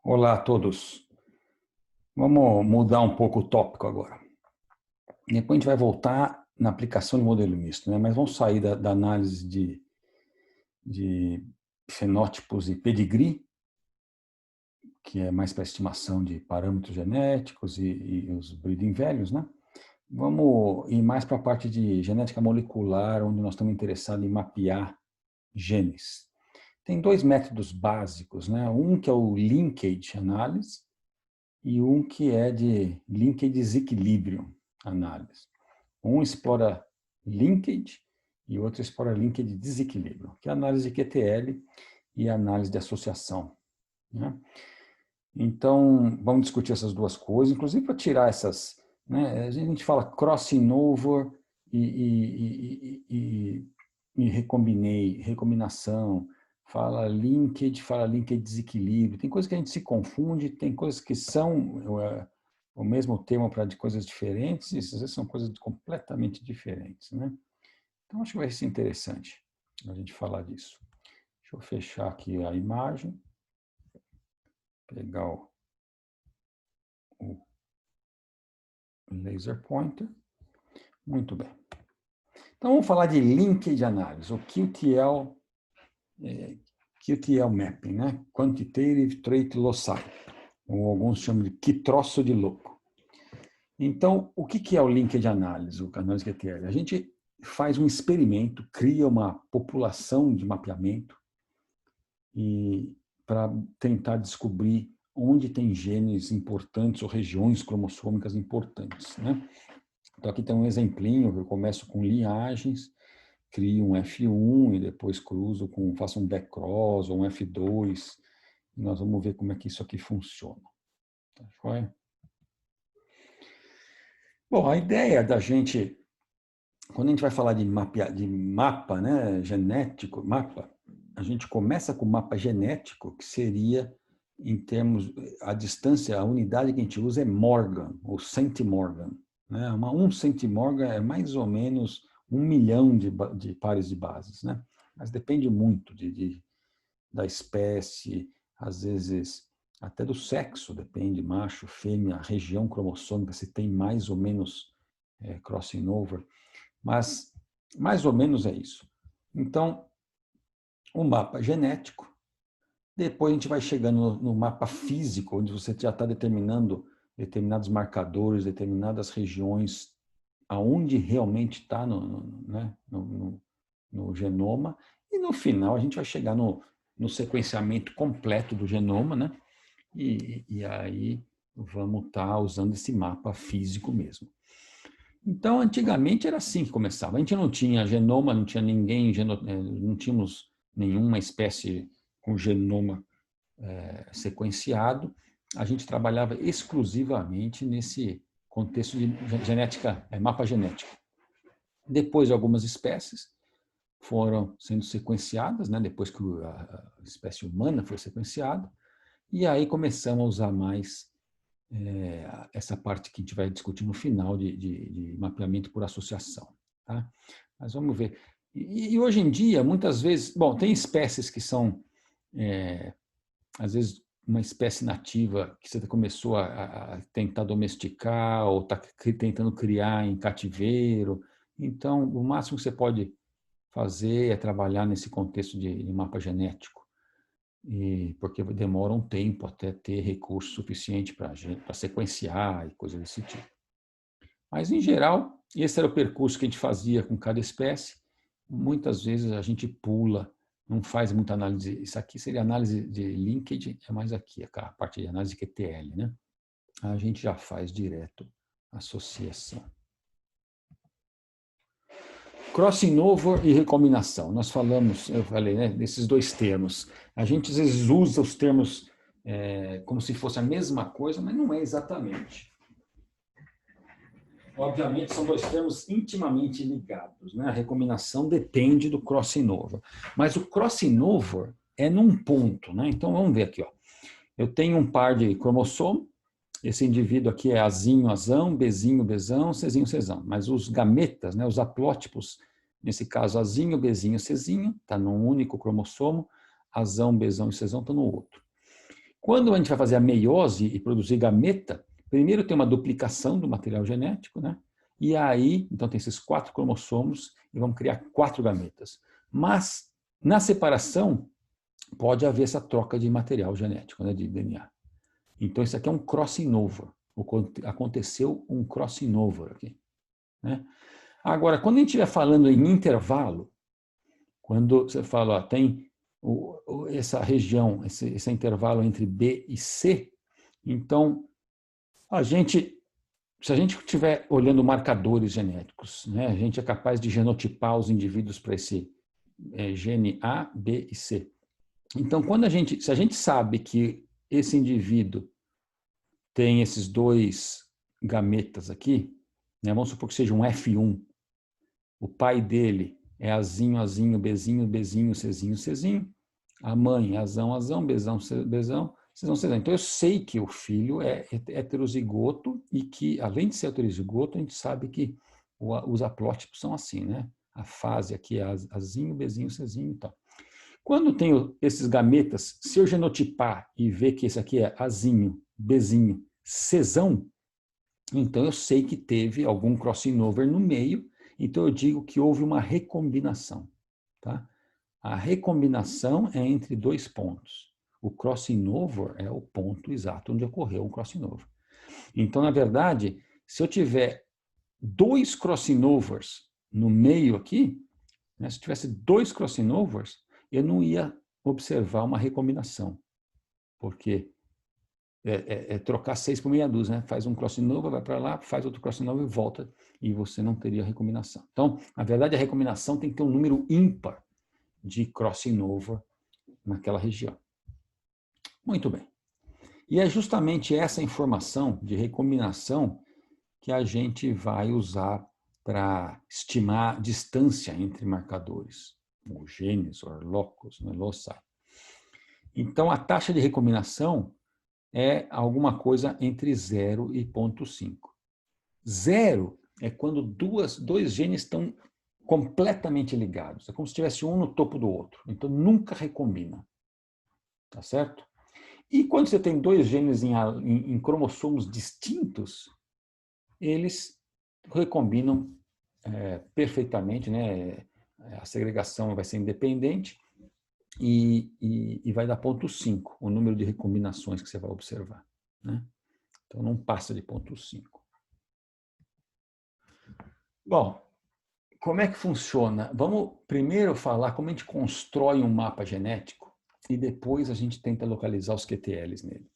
Olá a todos. Vamos mudar um pouco o tópico agora. Depois a gente vai voltar na aplicação do modelo misto, né? Mas vamos sair da análise de fenótipos e pedigree, que é mais para estimação de parâmetros genéticos e os breeding values, né? Vamos ir mais para a parte de genética molecular, onde nós estamos interessados em mapear genes. Tem dois métodos básicos, né? Um que é o linkage análise, e um que é de linkage desequilíbrio análise. Um explora linkage e outro explora linkage de desequilíbrio, que é a análise de QTL e a análise de associação, né? Então, vamos discutir essas duas coisas, inclusive para tirar essas, né? A gente fala crossing over e recombinação, fala linkage desequilíbrio. Tem coisas que a gente se confunde, tem coisas que são o mesmo termo para de coisas diferentes, e às vezes são coisas completamente diferentes, né? Então, acho que vai ser interessante a gente falar disso. Deixa eu fechar aqui a imagem, pegar o laser pointer. Muito bem. Então, vamos falar de linkage análise, o QTL, QTL mapping, né? Quantitative Trait Loci, ou alguns chamam de que troço de louco. Então, o que é o linkage análise, o análise QTL? A gente faz um experimento, cria uma população de mapeamento e para tentar descobrir onde tem genes importantes ou regiões cromossômicas importantes, né? Então, aqui tem um exemplinho, eu começo com linhagens, crio um F1 e depois faço um backcross ou um F2, e nós vamos ver como é que isso aqui funciona. Tá joia? Bom, a ideia da gente, quando a gente vai falar de mapa, né, genético, a gente começa com o mapa genético, que seria, em termos, a distância, a unidade que a gente usa é Morgan, ou centimorgan. Né? Um centimorgan é mais ou menos 1 milhão de pares de bases, né? Mas depende muito da espécie, às vezes até do sexo, depende, macho, fêmea, região cromossômica, se tem mais ou menos crossing over, mas mais ou menos é isso. Então, o mapa genético, depois a gente vai chegando no mapa físico, onde você já está determinando determinados marcadores, determinadas regiões, aonde realmente está no genoma, e no final a gente vai chegar no sequenciamento completo do genoma, né? E aí vamos estar usando esse mapa físico mesmo. Então, antigamente era assim que começava. A gente não tinha genoma, não tinha ninguém, não tínhamos nenhuma espécie com genoma sequenciado. A gente trabalhava exclusivamente nesse contexto de genética, mapa genético. Depois, algumas espécies foram sendo sequenciadas, né, depois que a espécie humana foi sequenciada, e aí começamos a usar mais essa parte que a gente vai discutir no final de mapeamento por associação. Tá? Mas vamos ver. E hoje em dia, muitas vezes, bom, tem espécies que são, às vezes, uma espécie nativa que você começou a tentar domesticar ou está tentando criar em cativeiro. Então, o máximo que você pode fazer é trabalhar nesse contexto de mapa genético, porque demora um tempo até ter recurso suficiente para sequenciar e coisas desse tipo. Mas, em geral, esse era o percurso que a gente fazia com cada espécie. Muitas vezes a gente pula, não faz muita análise. Isso aqui seria análise de linkage, é mais aqui, a parte de análise QTL, né? A gente já faz direto associação. Crossing over e recombinação. Nós falamos, eu falei, né, desses dois termos. A gente às vezes usa os termos como se fosse a mesma coisa, mas não é exatamente. Obviamente, são dois termos intimamente ligados, né? A recombinação depende do crossing over. Mas o crossing over é num ponto, né? Então, vamos ver aqui. Ó. Eu tenho um par de cromossomo, esse indivíduo aqui é Azinho, Azão, Bzinho, Bzão, Czinho, Czão. Mas os gametas, né, os haplótipos, nesse caso, Azinho, Bzinho, Czinho, está num único cromossomo, Azão, Bzão e Czão estão no outro. Quando a gente vai fazer a meiose e produzir gameta, primeiro tem uma duplicação do material genético, né? E aí, então tem esses 4 cromossomos e vamos criar 4 gametas. Mas, na separação, pode haver essa troca de material genético, né, de DNA. Então, isso aqui é um crossing over. Aconteceu um crossing over aqui, né? Agora, quando a gente estiver falando em intervalo, quando você fala, ó, tem essa região, esse intervalo entre B e C, então, se a gente estiver olhando marcadores genéticos, né, a gente é capaz de genotipar os indivíduos para esse gene A, B e C. Então, se a gente sabe que esse indivíduo tem esses 2 gametas aqui, né, vamos supor que seja um F1, o pai dele é Azinho, Azinho, Bzinho, Bzinho, Czinho, Czinho, a mãe é Azão, Azão, Bezão, Bezão, Czão, Czão. Então, eu sei que o filho é heterozigoto e que, além de ser heterozigoto, a gente sabe que os haplótipos são assim, né? A fase aqui é Azinho, Bzinho, Czinho e tal. Quando tenho esses gametas, se eu genotipar e ver que esse aqui é Azinho, Bzinho, Czão, então eu sei que teve algum crossing over no meio, então eu digo que houve uma recombinação. Tá? A recombinação é entre 2 pontos. O crossing over é o ponto exato onde ocorreu um crossing over. Então, na verdade, se eu tiver 2 crossing overs no meio aqui, né, se eu tivesse 2 crossing overs, eu não ia observar uma recombinação, porque trocar 6 por meia dúzia, né? Faz um crossing over, vai para lá, faz outro crossing over e volta, e você não teria recombinação. Então, na verdade, a recombinação tem que ter um número ímpar de crossing over naquela região. Muito bem. E é justamente essa informação de recombinação que a gente vai usar para estimar distância entre marcadores, ou genes, ou locus, né, loci. Então, a taxa de recombinação é alguma coisa entre 0 e 0,5. 0 é quando dois genes estão completamente ligados. É como se tivesse um no topo do outro. Então, nunca recombina. Tá certo? E quando você tem 2 genes em cromossomos distintos, eles recombinam perfeitamente, né? A segregação vai ser independente e vai dar 0,5, o número de recombinações que você vai observar. Né? Então, não passa de 0,5. Bom, como é que funciona? Vamos primeiro falar como a gente constrói um mapa genético e depois a gente tenta localizar os QTLs nele.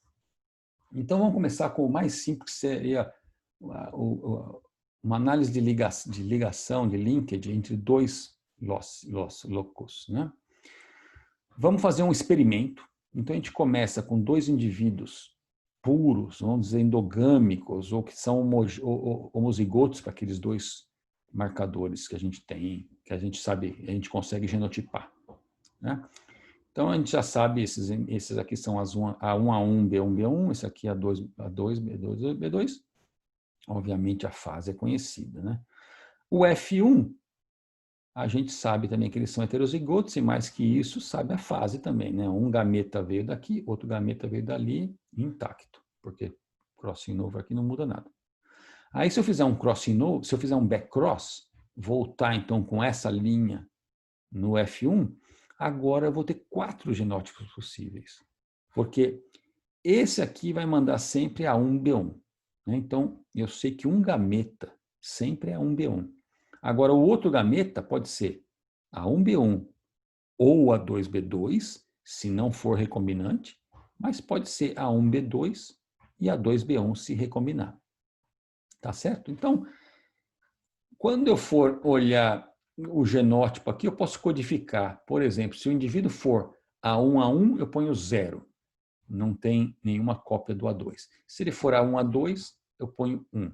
Então, vamos começar com o mais simples, que seria uma análise de ligação, de linkage entre 2 locus. Né? Vamos fazer um experimento. Então, a gente começa com 2 indivíduos puros, vamos dizer, endogâmicos, ou que são homozigotos para aqueles 2 marcadores que a gente tem, que a gente sabe, a gente consegue genotipar. Né? Então, a gente já sabe, esses aqui são A1A1, B1B1, esse aqui é A2, B2, B2. Obviamente, a fase é conhecida. Né? O F1, a gente sabe também que eles são heterozigotos, e mais que isso, sabe a fase também. Né? Um gameta veio daqui, outro gameta veio dali, intacto, porque crossing over aqui não muda nada. Aí, se eu fizer um crossing over, se eu fizer um backcross, voltar então com essa linha no F1, agora eu vou ter 4 genótipos possíveis. Porque esse aqui vai mandar sempre A1B1. Né? Então, eu sei que um gameta sempre é A1B1. Agora, o outro gameta pode ser A1B1 ou A2B2, se não for recombinante, mas pode ser A1B2 e A2B1 se recombinar. Tá certo? Então, quando eu for olhar o genótipo aqui, eu posso codificar. Por exemplo, se o indivíduo for A1A1, eu ponho 0. Não tem nenhuma cópia do A2. Se ele for A1A2, eu ponho 1.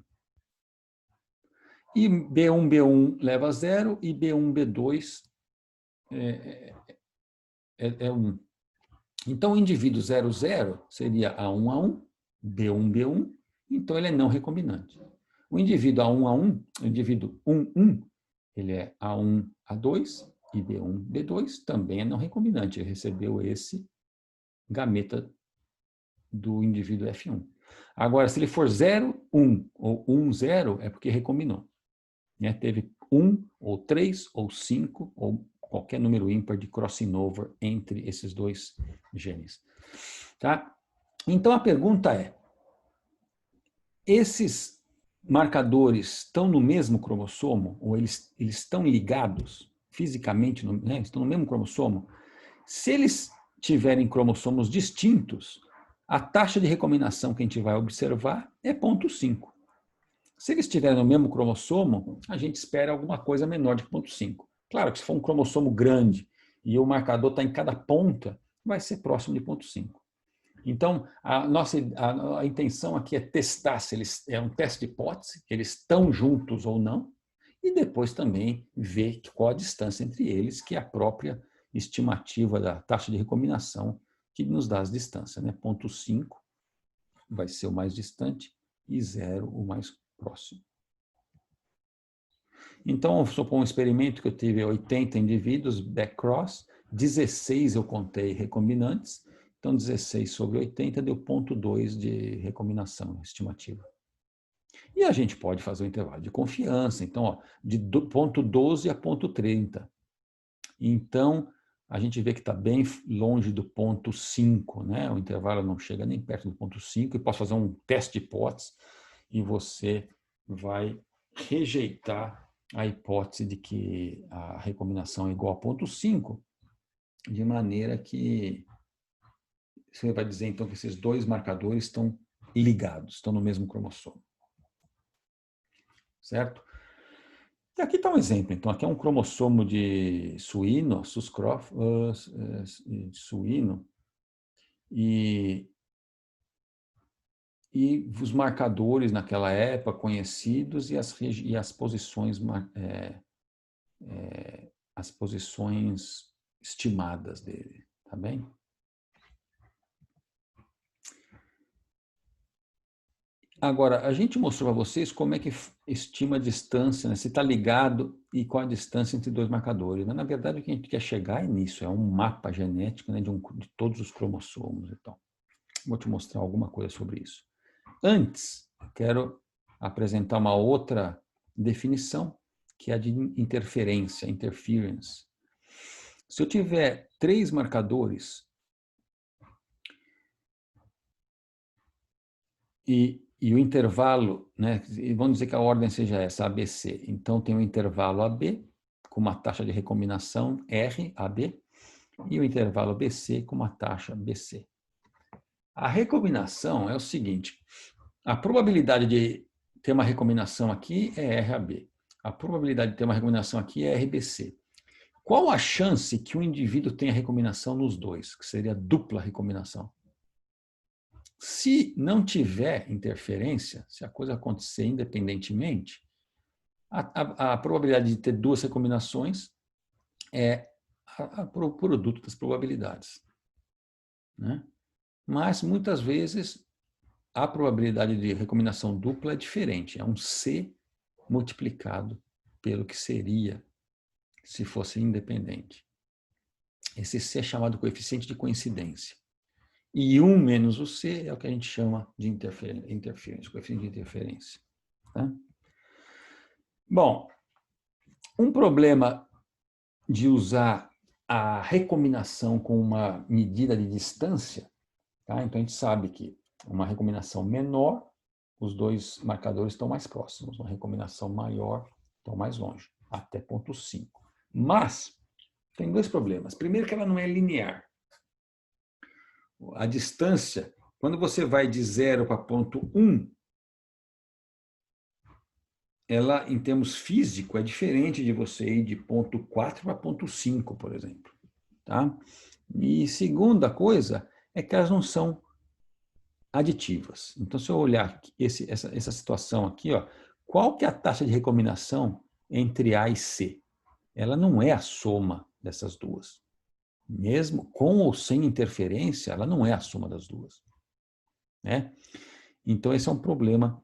E B1B1 leva a 0 e B1B2 é 1. Então, o indivíduo 00 seria A1A1, B1B1, então ele é não recombinante. O indivíduo A1A1, o indivíduo 11, ele é A1A2 e B1B2, também é não recombinante. Ele recebeu esse gameta do indivíduo F1. Agora, se ele for 0, 1 ou 1, 0, é porque recombinou. Né? Teve 1 ou 3 ou 5 ou qualquer número ímpar de crossing over entre esses dois genes. Tá? Então, a pergunta é, esses marcadores estão no mesmo cromossomo ou eles estão ligados fisicamente, né? Estão no mesmo cromossomo? Se eles tiverem cromossomos distintos, a taxa de recombinação que a gente vai observar é 0,5. Se eles estiverem no mesmo cromossomo, a gente espera alguma coisa menor de 0,5. Claro que se for um cromossomo grande e o marcador está em cada ponta, vai ser próximo de 0,5. Então, a intenção aqui é testar se eles é um teste de hipótese, que eles estão juntos ou não, e depois também ver qual a distância entre eles, que é a própria estimativa da taxa de recombinação que nos dá as distâncias. Né? 0,5 vai ser o mais distante e 0 o mais próximo. Então, vou supor um experimento que eu tive 80 indivíduos, backcross, 16 eu contei recombinantes, então 16 sobre 80 deu 0,2 de recombinação estimativa. E a gente pode fazer o intervalo de confiança, então, ó, de 0,12 a 0,30. Então, a gente vê que está bem longe do 0,5, né? O intervalo não chega nem perto do 0,5, e posso fazer um teste de hipótese e você vai rejeitar a hipótese de que a recombinação é igual a 0,5, de maneira que você vai dizer, então, que esses dois marcadores estão ligados, estão no mesmo cromossomo. Certo? E aqui está um exemplo. Então, aqui é um cromossomo de suíno, suíno, e os marcadores naquela época conhecidos e as posições, as posições estimadas dele, tá bem? Agora, a gente mostrou para vocês como é que estima a distância, né? Se está ligado e qual a distância entre dois marcadores. Mas, na verdade, o que a gente quer chegar é nisso, é um mapa genético, né, de todos os cromossomos. Então, vou te mostrar alguma coisa sobre isso. Antes, quero apresentar uma outra definição, que é a de interferência, interference. Se eu tiver 3 marcadores e o intervalo, né, vamos dizer que a ordem seja essa, ABC. Então, tem o intervalo AB, com uma taxa de recombinação R, AB, e o intervalo BC com uma taxa BC. A recombinação é o seguinte, a probabilidade de ter uma recombinação aqui é RAB. A probabilidade de ter uma recombinação aqui é RBC. Qual a chance que um indivíduo tenha recombinação nos dois, que seria dupla recombinação? Se não tiver interferência, se a coisa acontecer independentemente, a probabilidade de ter 2 recombinações é o produto das probabilidades. Né? Mas, muitas vezes, a probabilidade de recombinação dupla é diferente. É um C multiplicado pelo que seria se fosse independente. Esse C é chamado coeficiente de coincidência. E 1 menos o C é o que a gente chama de interferência, coeficiente de interferência. Tá? Bom, um problema de usar a recombinação com uma medida de distância, tá? Então a gente sabe que uma recombinação menor, os dois marcadores estão mais próximos, uma recombinação maior, estão mais longe, até 0,5. Mas tem 2 problemas. Primeiro que ela não é linear. A distância, quando você vai de 0 para 0,1, ela, em termos físicos, é diferente de você ir de 0,4 para 0,5, por exemplo. Tá? E segunda coisa é que elas não são aditivas. Então, se eu olhar essa situação aqui, ó, qual que é a taxa de recombinação entre A e C? Ela não é a soma dessas duas. Mesmo com ou sem interferência, ela não é a soma das duas. Né? Então, esse é um problema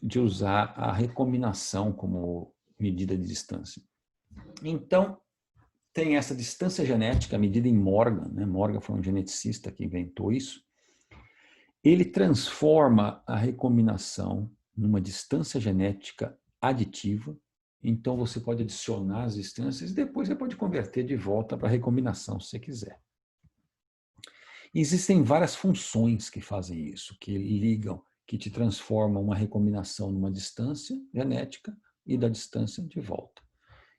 de usar a recombinação como medida de distância. Então, tem essa distância genética medida em Morgan, né? Morgan foi um geneticista que inventou isso, ele transforma a recombinação numa distância genética aditiva. Então, você pode adicionar as distâncias e depois você pode converter de volta para a recombinação, se você quiser. Existem várias funções que fazem isso, que ligam, que te transformam uma recombinação numa distância genética e da distância de volta.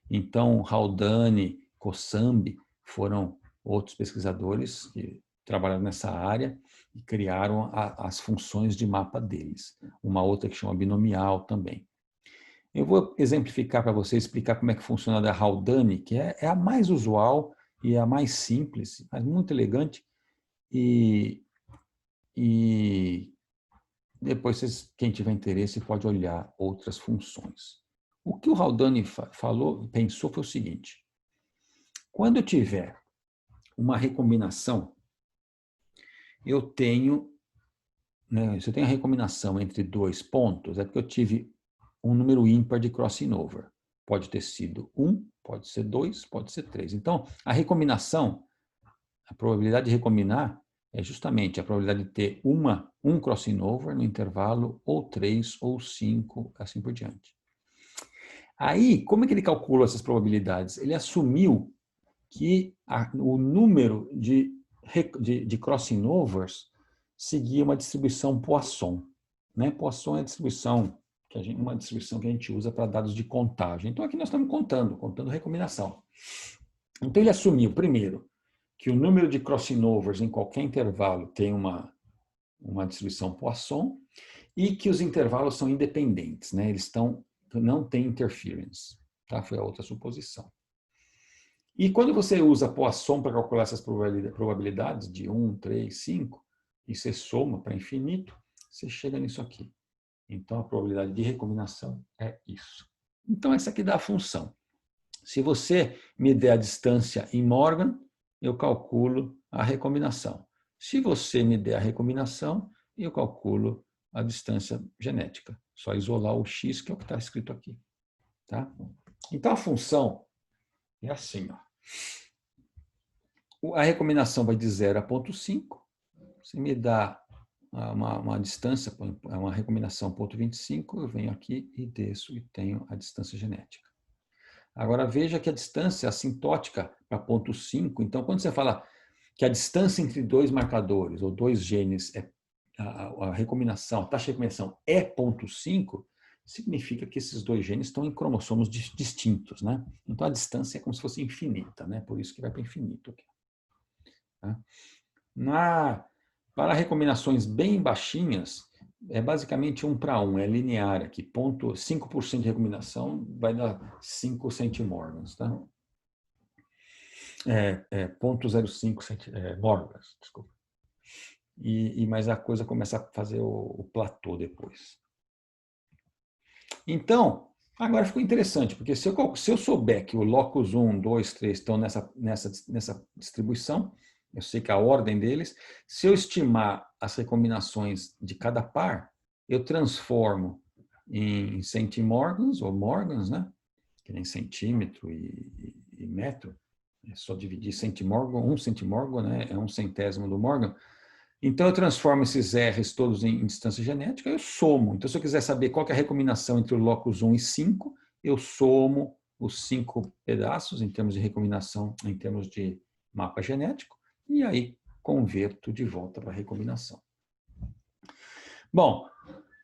Então, Haldane, Kosambi foram outros pesquisadores que trabalharam nessa área e criaram as funções de mapa deles. Uma outra que chama binomial também. Eu vou exemplificar para você, explicar como é que funciona a da Haldane, que é a mais usual e a mais simples, mas muito elegante. E depois, quem tiver interesse, pode olhar outras funções. O que o Haldane pensou foi o seguinte: quando eu tiver uma recombinação, eu tenho, né, se eu tenho a recombinação entre dois pontos, é porque eu tive um número ímpar de crossing over. Pode ter sido 1, pode ser 2, pode ser 3. Então, a recombinação, a probabilidade de recombinar é justamente a probabilidade de ter um crossing over no intervalo, ou 3, ou 5, assim por diante. Aí, como é que ele calculou essas probabilidades? Ele assumiu que o número de crossing overs seguia uma distribuição Poisson. Né? Poisson é uma distribuição que a gente usa para dados de contagem. Então, aqui nós estamos contando recombinação. Então, ele assumiu, primeiro, que o número de crossing overs em qualquer intervalo tem uma distribuição Poisson e que os intervalos são independentes, né? Não têm interference. Tá? Foi a outra suposição. E quando você usa Poisson para calcular essas probabilidades de 1, 3, 5, e você soma para infinito, você chega nisso aqui. Então, a probabilidade de recombinação é isso. Então, essa aqui dá a função. Se você me der a distância em Morgan, eu calculo a recombinação. Se você me der a recombinação, eu calculo a distância genética. Só isolar o x, que é o que está escrito aqui. Tá? Então, a função é assim, ó. A recombinação vai de 0 a 0,5. Se me dá uma distância, uma recombinação 0,25, eu venho aqui e desço e tenho a distância genética. Agora veja que a distância assintótica para 0,5, então quando você fala que a distância entre dois marcadores ou dois genes, a recombinação, a taxa de recombinação é 0,5, significa que esses dois genes estão em cromossomos distintos, né? Então a distância é como se fosse infinita, né? Por isso que vai para infinito aqui. Tá? Para recombinações bem baixinhas, é basicamente 1 para 1, é linear aqui. 5% de recombinação vai dar 5 centimorgans. Tá? 0,05 morgans, desculpa. Mas a coisa começa a fazer o platô depois. Então, agora ficou interessante, porque se eu souber que o locus 1, 2, 3 estão nessa distribuição, eu sei que a ordem deles, se eu estimar as recombinações de cada par, eu transformo em centimorgans, ou morgans, né? Que nem centímetro e metro, é só dividir centimorgan, 1 centimorgan, né? É 1/100º do morgan. Então, eu transformo esses R's todos em distância genética, eu somo. Então, se eu quiser saber qual que é a recombinação entre o locus 1 e 5, eu somo os 5 pedaços em termos de recombinação, em termos de mapa genético, e aí converto de volta para a recombinação. Bom,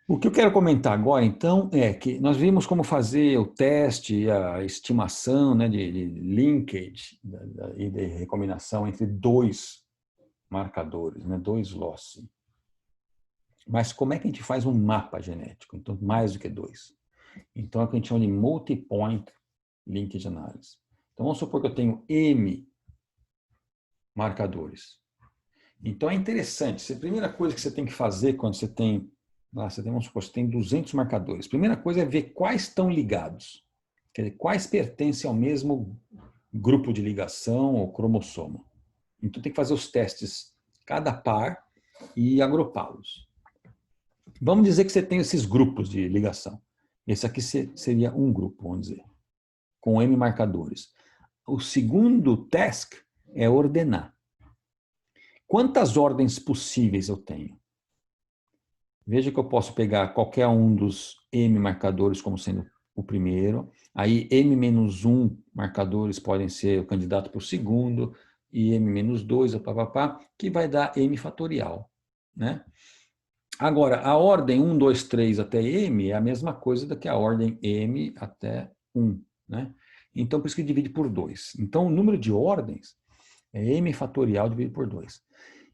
o que eu quero comentar agora, então, é que nós vimos como fazer o teste, a estimação, né, de linkage e de recombinação entre dois marcadores, né, dois loci. Mas como é que a gente faz um mapa genético? Então, mais do que dois. Então, é o que a gente chama de multi-point linkage analysis. Então, vamos supor que eu tenho M marcadores. Então, é interessante. A primeira coisa que você tem que fazer quando você tem, vamos supor, você tem 200 marcadores. A primeira coisa é ver quais estão ligados. Quer dizer, quais pertencem ao mesmo grupo de ligação ou cromossomo. Então, tem que fazer os testes cada par e agrupá-los. Vamos dizer que você tem esses grupos de ligação. Esse aqui seria um grupo, vamos dizer, com M marcadores. O segundo task é ordenar. Quantas ordens possíveis eu tenho? Veja que eu posso pegar qualquer um dos M marcadores como sendo o primeiro, aí M-1 marcadores podem ser o candidato para o segundo, e M-2, que vai dar M fatorial, né? Agora, a ordem 1, 2, 3 até M é a mesma coisa do que a ordem M até 1, né? Então, por isso que divide por 2. Então, o número de ordens é M fatorial dividido por 2.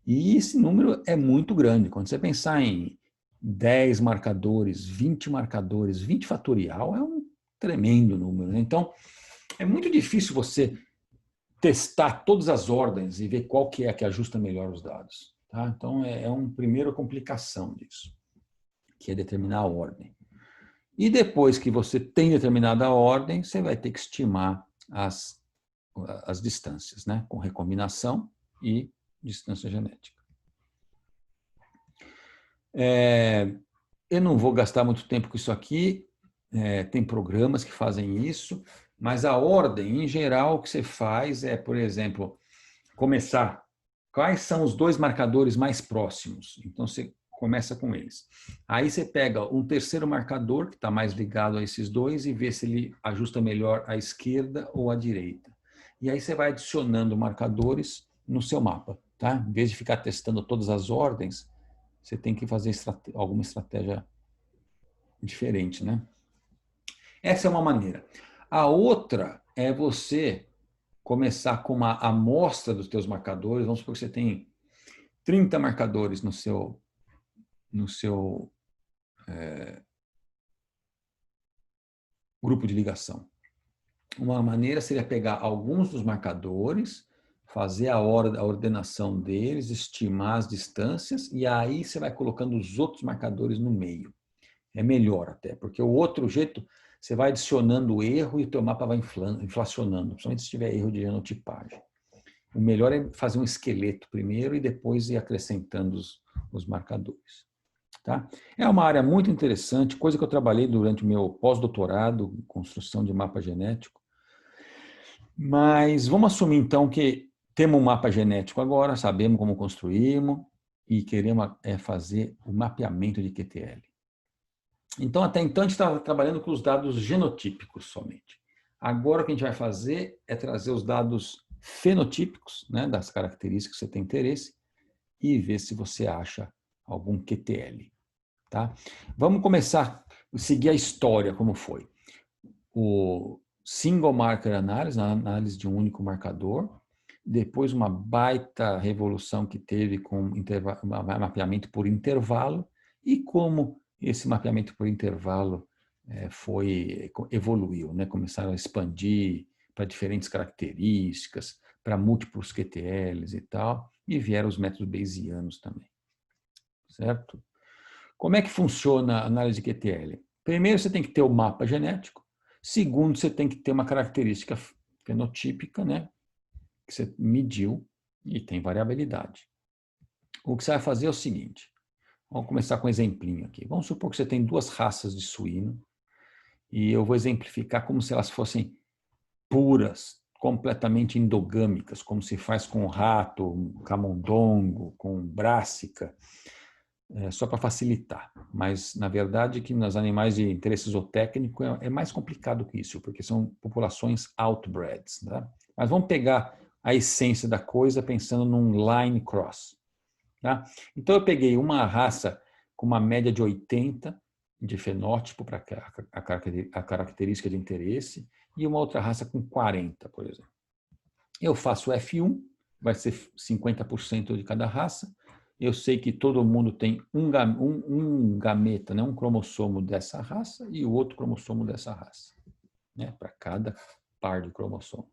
E esse número é muito grande. Quando você pensar em 10 marcadores, 20 fatorial é um tremendo número, né? Então, é muito difícil você testar todas as ordens e ver qual que é a que ajusta melhor os dados. Tá? Então, é uma primeira complicação disso, que é determinar a ordem. E depois que você tem determinada ordem, você vai ter que estimar as distâncias, né? Com recombinação e distância genética. Eu não vou gastar muito tempo com isso aqui, tem programas que fazem isso, mas a ordem, em geral, o que você faz é, por exemplo, começar. Quais são os dois marcadores mais próximos? Então, você começa com eles. Aí você pega um terceiro marcador, que está mais ligado a esses dois, e vê se ele ajusta melhor à esquerda ou à direita. E aí você vai adicionando marcadores no seu mapa. Tá? Em vez de ficar testando todas as ordens, você tem que fazer alguma estratégia diferente, né? Essa é uma maneira. A outra é você começar com uma amostra dos teus marcadores. Vamos supor que você tem 30 marcadores no seu grupo de ligação. Uma maneira seria pegar alguns dos marcadores, fazer a ordenação deles, estimar as distâncias, e aí você vai colocando os outros marcadores no meio. É melhor até, porque o outro jeito, você vai adicionando erro e o teu mapa vai inflacionando, principalmente se tiver erro de genotipagem. O melhor é fazer um esqueleto primeiro e depois ir acrescentando os marcadores. Tá? É uma área muito interessante, coisa que eu trabalhei durante o meu pós-doutorado, construção de mapa genético. Mas vamos assumir então que temos um mapa genético agora, sabemos como construímos e queremos fazer o mapeamento de QTL. Então, até então, a gente estava trabalhando com os dados genotípicos somente. Agora, o que a gente vai fazer é trazer os dados fenotípicos, né, das características que você tem interesse, e ver se você acha algum QTL. Tá? Vamos começar a seguir a história, como foi. O single marker analysis, a análise de um único marcador, depois uma baita revolução que teve com mapeamento por intervalo, e como esse mapeamento por intervalo evoluiu, né? Começaram a expandir para diferentes características, para múltiplos QTLs e tal, e vieram os métodos bayesianos também, certo? Como é que funciona a análise de QTL? Primeiro, você tem que ter o mapa genético. Segundo, você tem que ter uma característica fenotípica, né? Que você mediu e tem variabilidade. O que você vai fazer é o seguinte. Vamos começar com um exemplinho aqui. Vamos supor que você tem duas raças de suíno e eu vou exemplificar como se elas fossem puras, completamente endogâmicas, como se faz com rato, camundongo, com brássica, só para facilitar. Mas, na verdade, que nos animais de interesse zootécnico é mais complicado que isso, porque são populações outbreds. Tá? Mas vamos pegar a essência da coisa pensando num line cross. Tá? Então, eu peguei uma raça com uma média de 80 de fenótipo para a característica de interesse e uma outra raça com 40, por exemplo. Eu faço F1, vai ser 50% de cada raça. Eu sei que todo mundo tem um gameta, né, um cromossomo dessa raça e o outro cromossomo dessa raça, né, para cada par de cromossomo.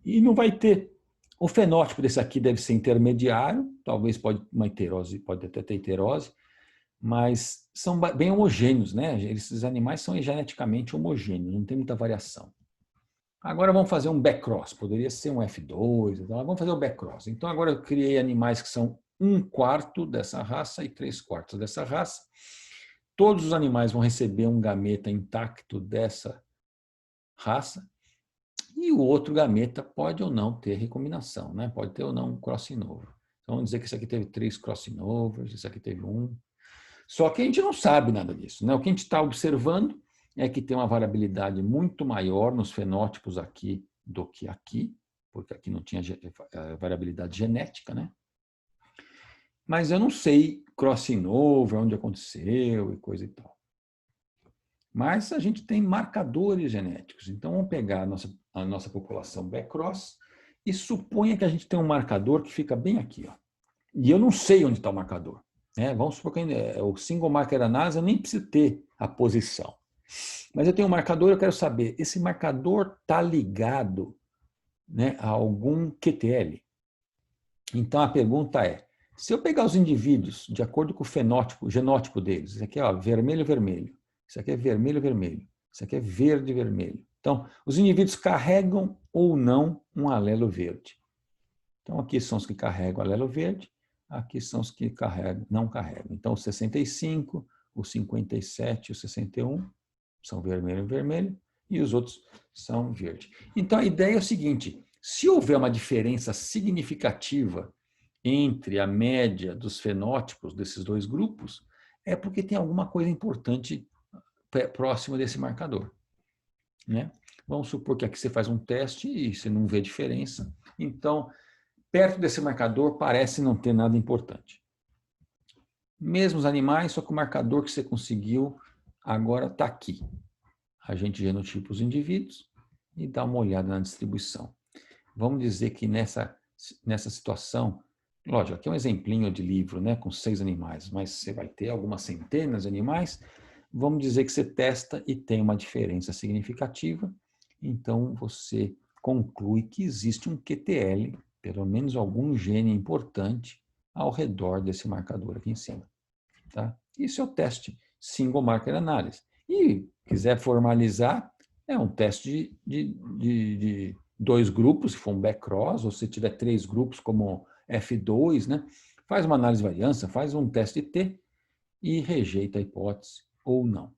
E não vai ter... O fenótipo desse aqui deve ser intermediário, talvez pode até ter heterose, mas são bem homogêneos, né? Esses animais são geneticamente homogêneos, não tem muita variação. Agora vamos fazer um backcross, poderia ser um F2, então vamos fazer o backcross. Então agora eu criei animais que são 1/4 dessa raça e 3/4 dessa raça. Todos os animais vão receber um gameta intacto dessa raça e o outro gameta pode ou não ter recombinação, né? Pode ter ou não um crossing over. Então vamos dizer que esse aqui teve 3 crossing overs, esse aqui teve 1. Só que a gente não sabe nada disso, né? O que a gente está observando é que tem uma variabilidade muito maior nos fenótipos aqui do que aqui, porque aqui não tinha variabilidade genética, né? Mas eu não sei crossing over, onde aconteceu e coisa e tal. Mas a gente tem marcadores genéticos. Então, vamos pegar a nossa população backcross e suponha que a gente tem um marcador que fica bem aqui. Ó. E eu não sei onde está o marcador. Né? Vamos supor que o single marker analysis eu nem preciso ter a posição. Mas eu tenho um marcador, eu quero saber, esse marcador está ligado, né, a algum QTL? Então, a pergunta é, se eu pegar os indivíduos de acordo com o genótipo deles, isso aqui é vermelho, vermelho, isso aqui é vermelho, vermelho, isso aqui é verde, vermelho. Então, os indivíduos carregam ou não um alelo verde. Então, aqui são os que carregam o alelo verde, aqui são os que não carregam. Então, o 65, o 57 e o 61 são vermelho e vermelho, e os outros são verde. Então, a ideia é o seguinte, se houver uma diferença significativa entre a média dos fenótipos desses dois grupos, é porque tem alguma coisa importante próximo desse marcador. Né? Vamos supor que aqui você faz um teste e você não vê diferença. Então, perto desse marcador parece não ter nada importante. Mesmo os animais, só que o marcador que você conseguiu agora está aqui. A gente genotipa os indivíduos e dá uma olhada na distribuição. Vamos dizer que nessa situação, lógico, aqui é um exemplinho de livro, né, com 6 animais, mas você vai ter algumas centenas de animais. Vamos dizer que você testa e tem uma diferença significativa, então você conclui que existe um QTL, pelo menos algum gene importante, ao redor desse marcador aqui em cima. Tá? Isso é o teste Single Marker Analysis. E quiser formalizar, é um teste de 2 grupos, se for um backcross, ou se tiver 3 grupos como F2, né? Faz uma análise de variância, faz um teste T e rejeita a hipótese ou não.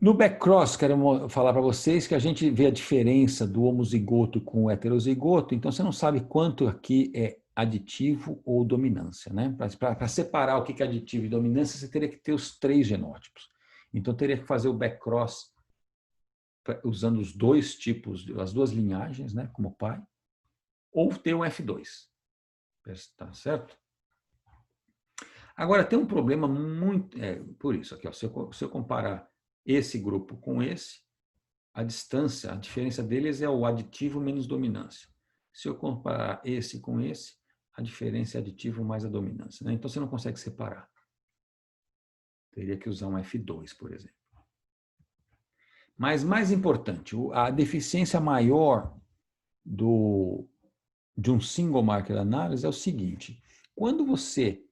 No backcross, quero falar para vocês que a gente vê a diferença do homozigoto com o heterozigoto, então você não sabe quanto aqui é aditivo ou dominância. Né? Para separar o que é aditivo e dominância, você teria que ter os 3 genótipos. Então, teria que fazer o backcross usando os 2 tipos, as 2 linhagens, né, como pai, ou ter um F2. Tá certo? Agora, tem um problema muito... por isso, aqui, ó, se eu comparar esse grupo com esse, a distância, a diferença deles é o aditivo menos dominância. Se eu comparar esse com esse, a diferença é aditivo mais a dominância. Né? Então, você não consegue separar. Teria que usar um F2, por exemplo. Mas, mais importante, a deficiência maior de um single marker analysis é o seguinte. Quando você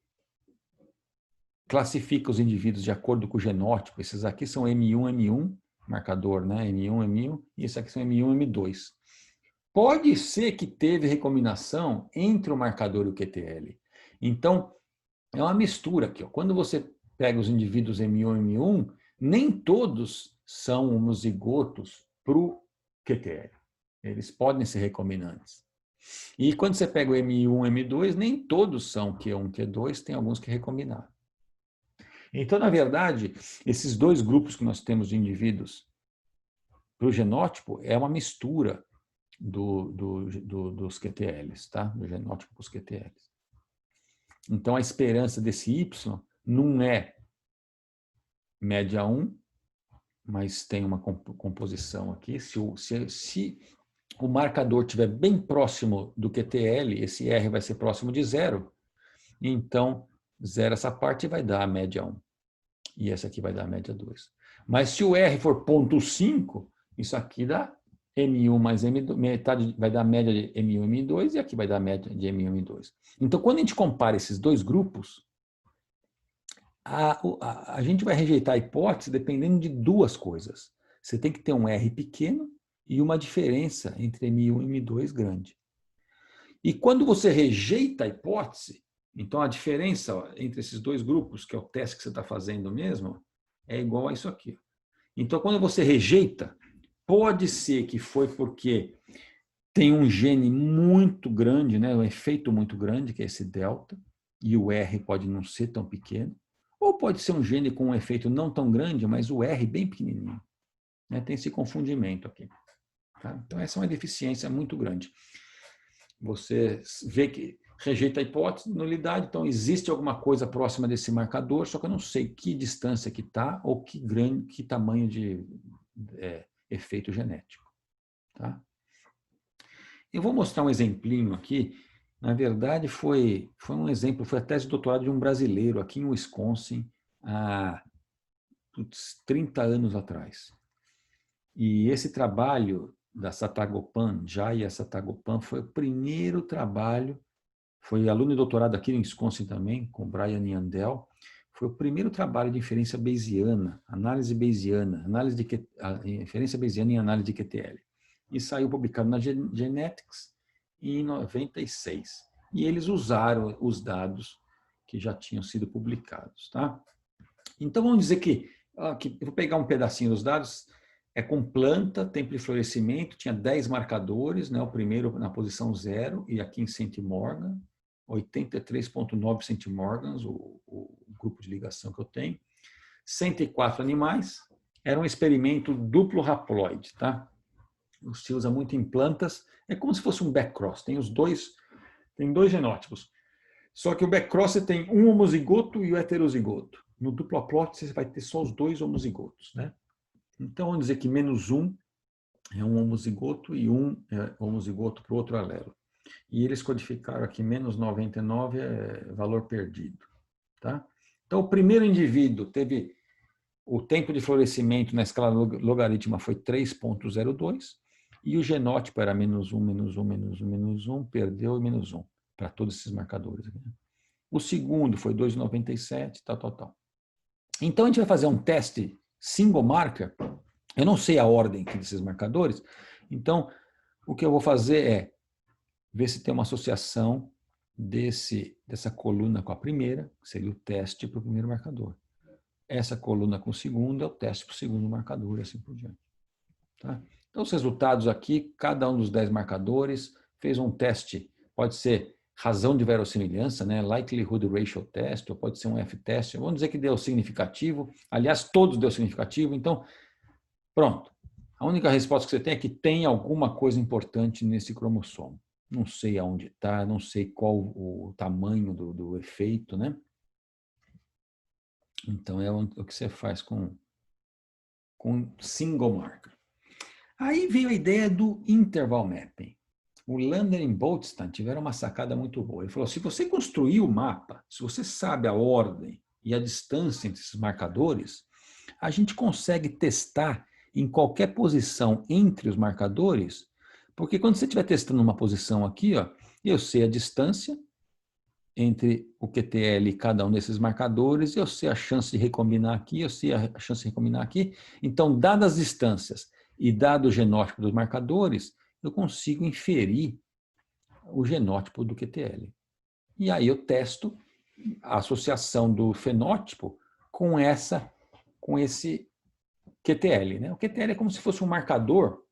classifica os indivíduos de acordo com o genótipo, esses aqui são M1, M1, marcador, né? M1, M1, e esses aqui são M1, M2. Pode ser que teve recombinação entre o marcador e o QTL. Então, é uma mistura aqui. Ó. Quando você pega os indivíduos M1 e M1, nem todos são homozigotos para o QTL. Eles podem ser recombinantes. E quando você pega o M1 e M2, nem todos são Q1 e Q2, tem alguns que recombinaram. Então, na verdade, esses 2 grupos que nós temos de indivíduos para o genótipo é uma mistura dos QTLs, tá? Do genótipo para os QTLs. Então, a esperança desse Y não é média 1, mas tem uma composição aqui. Se o marcador estiver bem próximo do QTL, esse R vai ser próximo de 0. Então, 0 essa parte vai dar a média 1. E essa aqui vai dar a média 2. Mas se o R for 0,5, isso aqui dá M1 mais M2, metade vai dar a média de M1 e M2, e aqui vai dar a média de M1 e M2. Então, quando a gente compara esses 2 grupos, a gente vai rejeitar a hipótese dependendo de 2 coisas. Você tem que ter um R pequeno e uma diferença entre M1 e M2 grande. E quando você rejeita a hipótese, então a diferença entre esses 2 grupos, que é o teste que você está fazendo mesmo, é igual a isso aqui. Então, quando você rejeita, pode ser que foi porque tem um gene muito grande, né, um efeito muito grande, que é esse delta, e o R pode não ser tão pequeno, ou pode ser um gene com um efeito não tão grande, mas o R bem pequenininho. Né? Tem esse confundimento aqui. Tá? Então, essa é uma deficiência muito grande. Você vê que rejeita a hipótese, nulidade, então existe alguma coisa próxima desse marcador, só que eu não sei que distância que está ou que tamanho de efeito genético. Tá? Eu vou mostrar um exemplinho aqui. Na verdade, foi um exemplo, foi a tese de doutorado de um brasileiro aqui em Wisconsin, há 30 anos atrás. E esse trabalho da Satagopan, Jaya Satagopan, foi o primeiro trabalho, foi aluno de doutorado aqui em Wisconsin também, com Brian Yandel, foi o primeiro trabalho de inferência bayesiana, análise bayesiana, inferência bayesiana em análise de QTL. E saiu publicado na Genetics em 96. E eles usaram os dados que já tinham sido publicados. Tá? Então, vamos dizer que eu vou pegar um pedacinho dos dados, é com planta, tempo de florescimento, tinha 10 marcadores, né? O primeiro na posição 0, e aqui em centimorgan, 83,9 centimorgans, o grupo de ligação que eu tenho, 104 animais, era um experimento duplo haploide, tá? Se usa muito em plantas, é como se fosse um backcross, tem dois genótipos. Só que o backcross você tem um homozigoto e o heterozigoto. No duplo haploide você vai ter só os dois homozigotos, né? Então, vamos dizer que -1 é um homozigoto e um é homozigoto para o outro alelo. E eles codificaram aqui -99 é valor perdido. Tá? Então, o primeiro indivíduo teve o tempo de florescimento na escala logarítmica foi 3,02 e o genótipo era -1, -1, -1, -1, perdeu e -1 para todos esses marcadores. O segundo foi 2,97, tal. Então, a gente vai fazer um teste single marker. Eu não sei a ordem desses marcadores, então o que eu vou fazer é ver se tem uma associação dessa coluna com a primeira, que seria o teste para o primeiro marcador. Essa coluna com o segundo é o teste para o segundo marcador, e assim por diante. Tá? Então, os resultados aqui, cada um dos 10 marcadores fez um teste, pode ser razão de verossimilhança, né? Likelihood Ratio Test, ou pode ser um F-test, vamos dizer que deu significativo, aliás, todos deu significativo, então, pronto. A única resposta que você tem é que tem alguma coisa importante nesse cromossomo. Não sei aonde está, não sei qual o tamanho do efeito, né? Então, é o que você faz com single marker. Aí veio a ideia do interval mapping. O Lander e Boltzmann tiveram uma sacada muito boa. Ele falou, se você construir o mapa, se você sabe a ordem e a distância entre esses marcadores, a gente consegue testar em qualquer posição entre os marcadores, porque quando você estiver testando uma posição aqui, ó, eu sei a distância entre o QTL e cada um desses marcadores, eu sei a chance de recombinar aqui, eu sei a chance de recombinar aqui. Então, dadas as distâncias e dado o genótipo dos marcadores, eu consigo inferir o genótipo do QTL. E aí eu testo a associação do fenótipo com esse QTL. Né? O QTL é como se fosse um marcador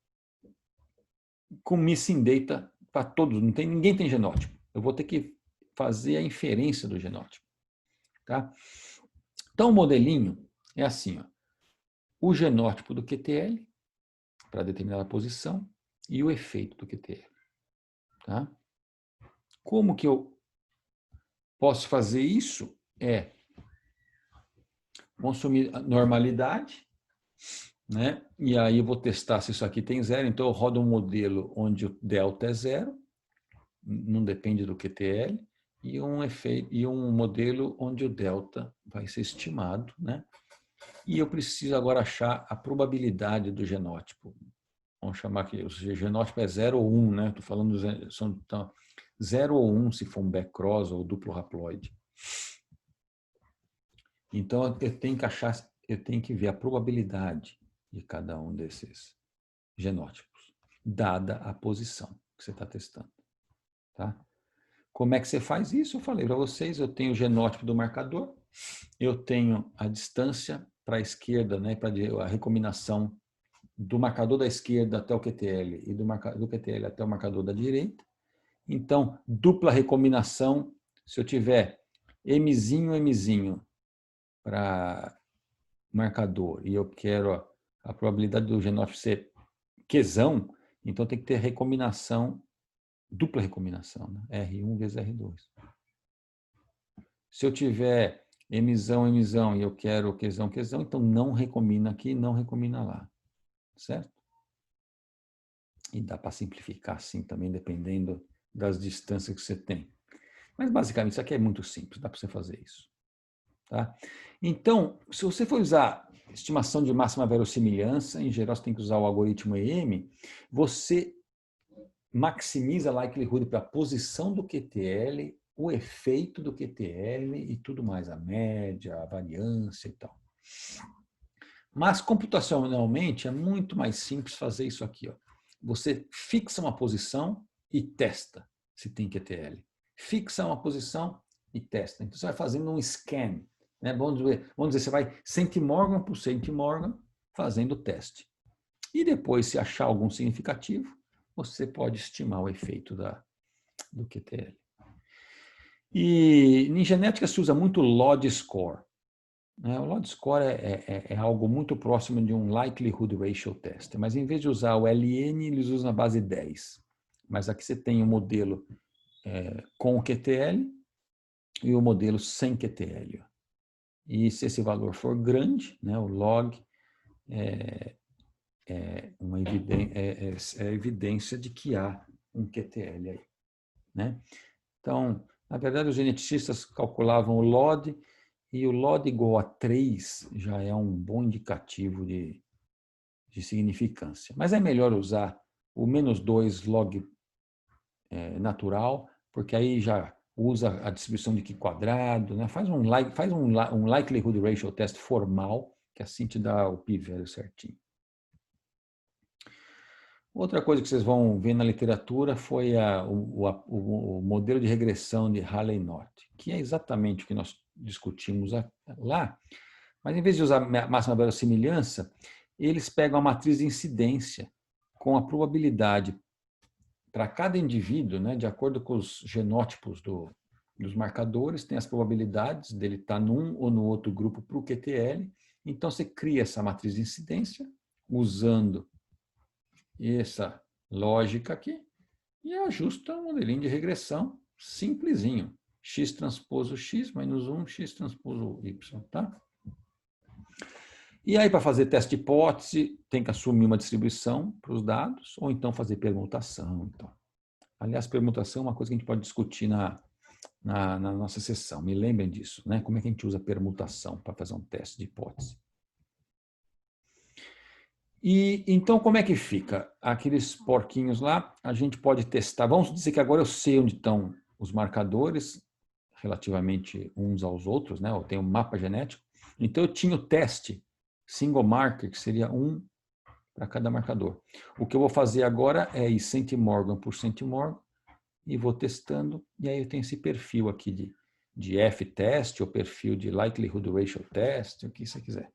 com missing data para todos, ninguém tem genótipo. Eu vou ter que fazer a inferência do genótipo. Tá? Então, o modelinho é assim, ó, o genótipo do QTL para determinada posição e o efeito do QTL. Tá? Como que eu posso fazer isso? Consumir a normalidade, né? E aí eu vou testar se isso aqui tem zero. Então, eu rodo um modelo onde o delta é zero, não depende do QTL, e um modelo onde o delta vai ser estimado, né? E eu preciso agora achar a probabilidade do genótipo. Vamos chamar aqui, o genótipo é 0 ou 1, né? Estou falando são 0 ou 1 se for um backcross ou duplo haploide. Então, eu tenho que ver a probabilidade de cada um desses genótipos, dada a posição que você está testando. Tá? Como é que você faz isso? Eu falei para vocês, eu tenho o genótipo do marcador, eu tenho a distância para a esquerda, né, para a recombinação do marcador da esquerda até o QTL e do QTL até o marcador da direita. Então, dupla recombinação, se eu tiver Mzinho para marcador e eu quero a probabilidade do genótipo ser Qzão, então tem que ter recombinação, dupla recombinação, né? R1 vezes R2. Se eu tiver Mzão e eu quero Qzão, então não recombina aqui, não recombina lá, certo? E dá para simplificar assim também, dependendo das distâncias que você tem. Mas basicamente isso aqui é muito simples, dá para você fazer isso. Tá? Então, se você for usar estimação de máxima verossimilhança, em geral você tem que usar o algoritmo EM, você maximiza a likelihood para a posição do QTL, o efeito do QTL e tudo mais, a média, a variância e tal. Mas computacionalmente é muito mais simples fazer isso aqui. Ó. Você fixa uma posição e testa se tem QTL. Fixa uma posição e testa. Então você vai fazendo um scan. Né? Vamos dizer, você vai centimorgan por centimorgan fazendo o teste. E depois, se achar algum significativo, você pode estimar o efeito do QTL. E em genética se usa muito LOD score. O LOD score é algo muito próximo de um likelihood ratio test, mas em vez de usar o LN, eles usam a base 10. Mas aqui você tem o modelo com o QTL e o modelo sem QTL. E se esse valor for grande, né, o log é evidência de que há um QTL aí. Né? Então, na verdade, os geneticistas calculavam o LOD, e o LOD igual a 3 já é um bom indicativo de significância. Mas é melhor usar o -2 log natural, porque aí já usa a distribuição de Q quadrado, né? Faz um likelihood ratio test formal, que assim te dá o p-value certinho. Outra coisa que vocês vão ver na literatura foi o modelo de regressão de Halley-North, que é exatamente o que nós discutimos lá, mas em vez de usar a máxima verossimilhança, eles pegam a matriz de incidência com a probabilidade para cada indivíduo, né, de acordo com os genótipos dos marcadores, tem as probabilidades dele estar num ou no outro grupo para o QTL. Então, você cria essa matriz de incidência usando essa lógica aqui e ajusta um modelinho de regressão simplesinho. X transposo X menos 1, X transposo Y, tá? E aí, para fazer teste de hipótese, tem que assumir uma distribuição para os dados, ou então fazer permutação. Então. Aliás, permutação é uma coisa que a gente pode discutir na nossa sessão. Me lembrem disso, né? Como é que a gente usa permutação para fazer um teste de hipótese. E então, como é que fica? Aqueles porquinhos lá, a gente pode testar. Vamos dizer que agora eu sei onde estão os marcadores, relativamente uns aos outros, né? Eu tenho um mapa genético. Então, eu tinha o teste single marker, que seria um para cada marcador. O que eu vou fazer agora é ir centimorgan por centimorgan e vou testando. E aí eu tenho esse perfil aqui de F-test, ou perfil de likelihood ratio test, o que você quiser.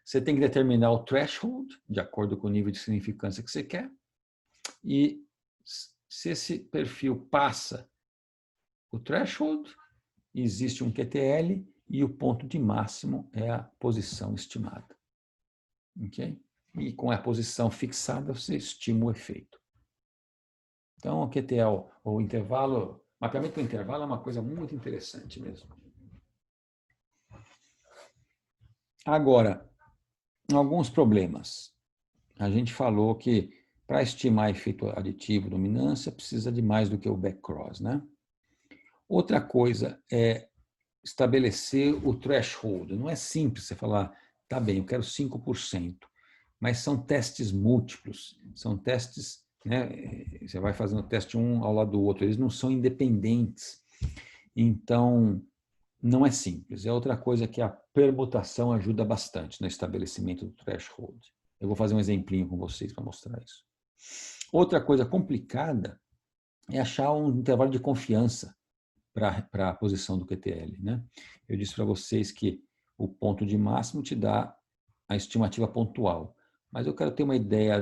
Você tem que determinar o threshold, de acordo com o nível de significância que você quer. E se esse perfil passa o threshold, existe um QTL e o ponto de máximo é a posição estimada. Ok? E com a posição fixada, você estima o efeito. Então, o QTL, o intervalo, mapeamento do intervalo é uma coisa muito interessante mesmo. Agora, alguns problemas. A gente falou que para estimar efeito aditivo dominância precisa de mais do que o backcross, né? Outra coisa é estabelecer o threshold. Não é simples você falar, tá bem, eu quero 5%, mas são testes múltiplos, são testes, né? Você vai fazendo o teste um ao lado do outro, eles não são independentes. Então, não é simples. É outra coisa que a permutação ajuda bastante no estabelecimento do threshold. Eu vou fazer um exemplinho com vocês para mostrar isso. Outra coisa complicada é achar um intervalo de confiança para a posição do QTL. Né? Eu disse para vocês que o ponto de máximo te dá a estimativa pontual, mas eu quero ter uma ideia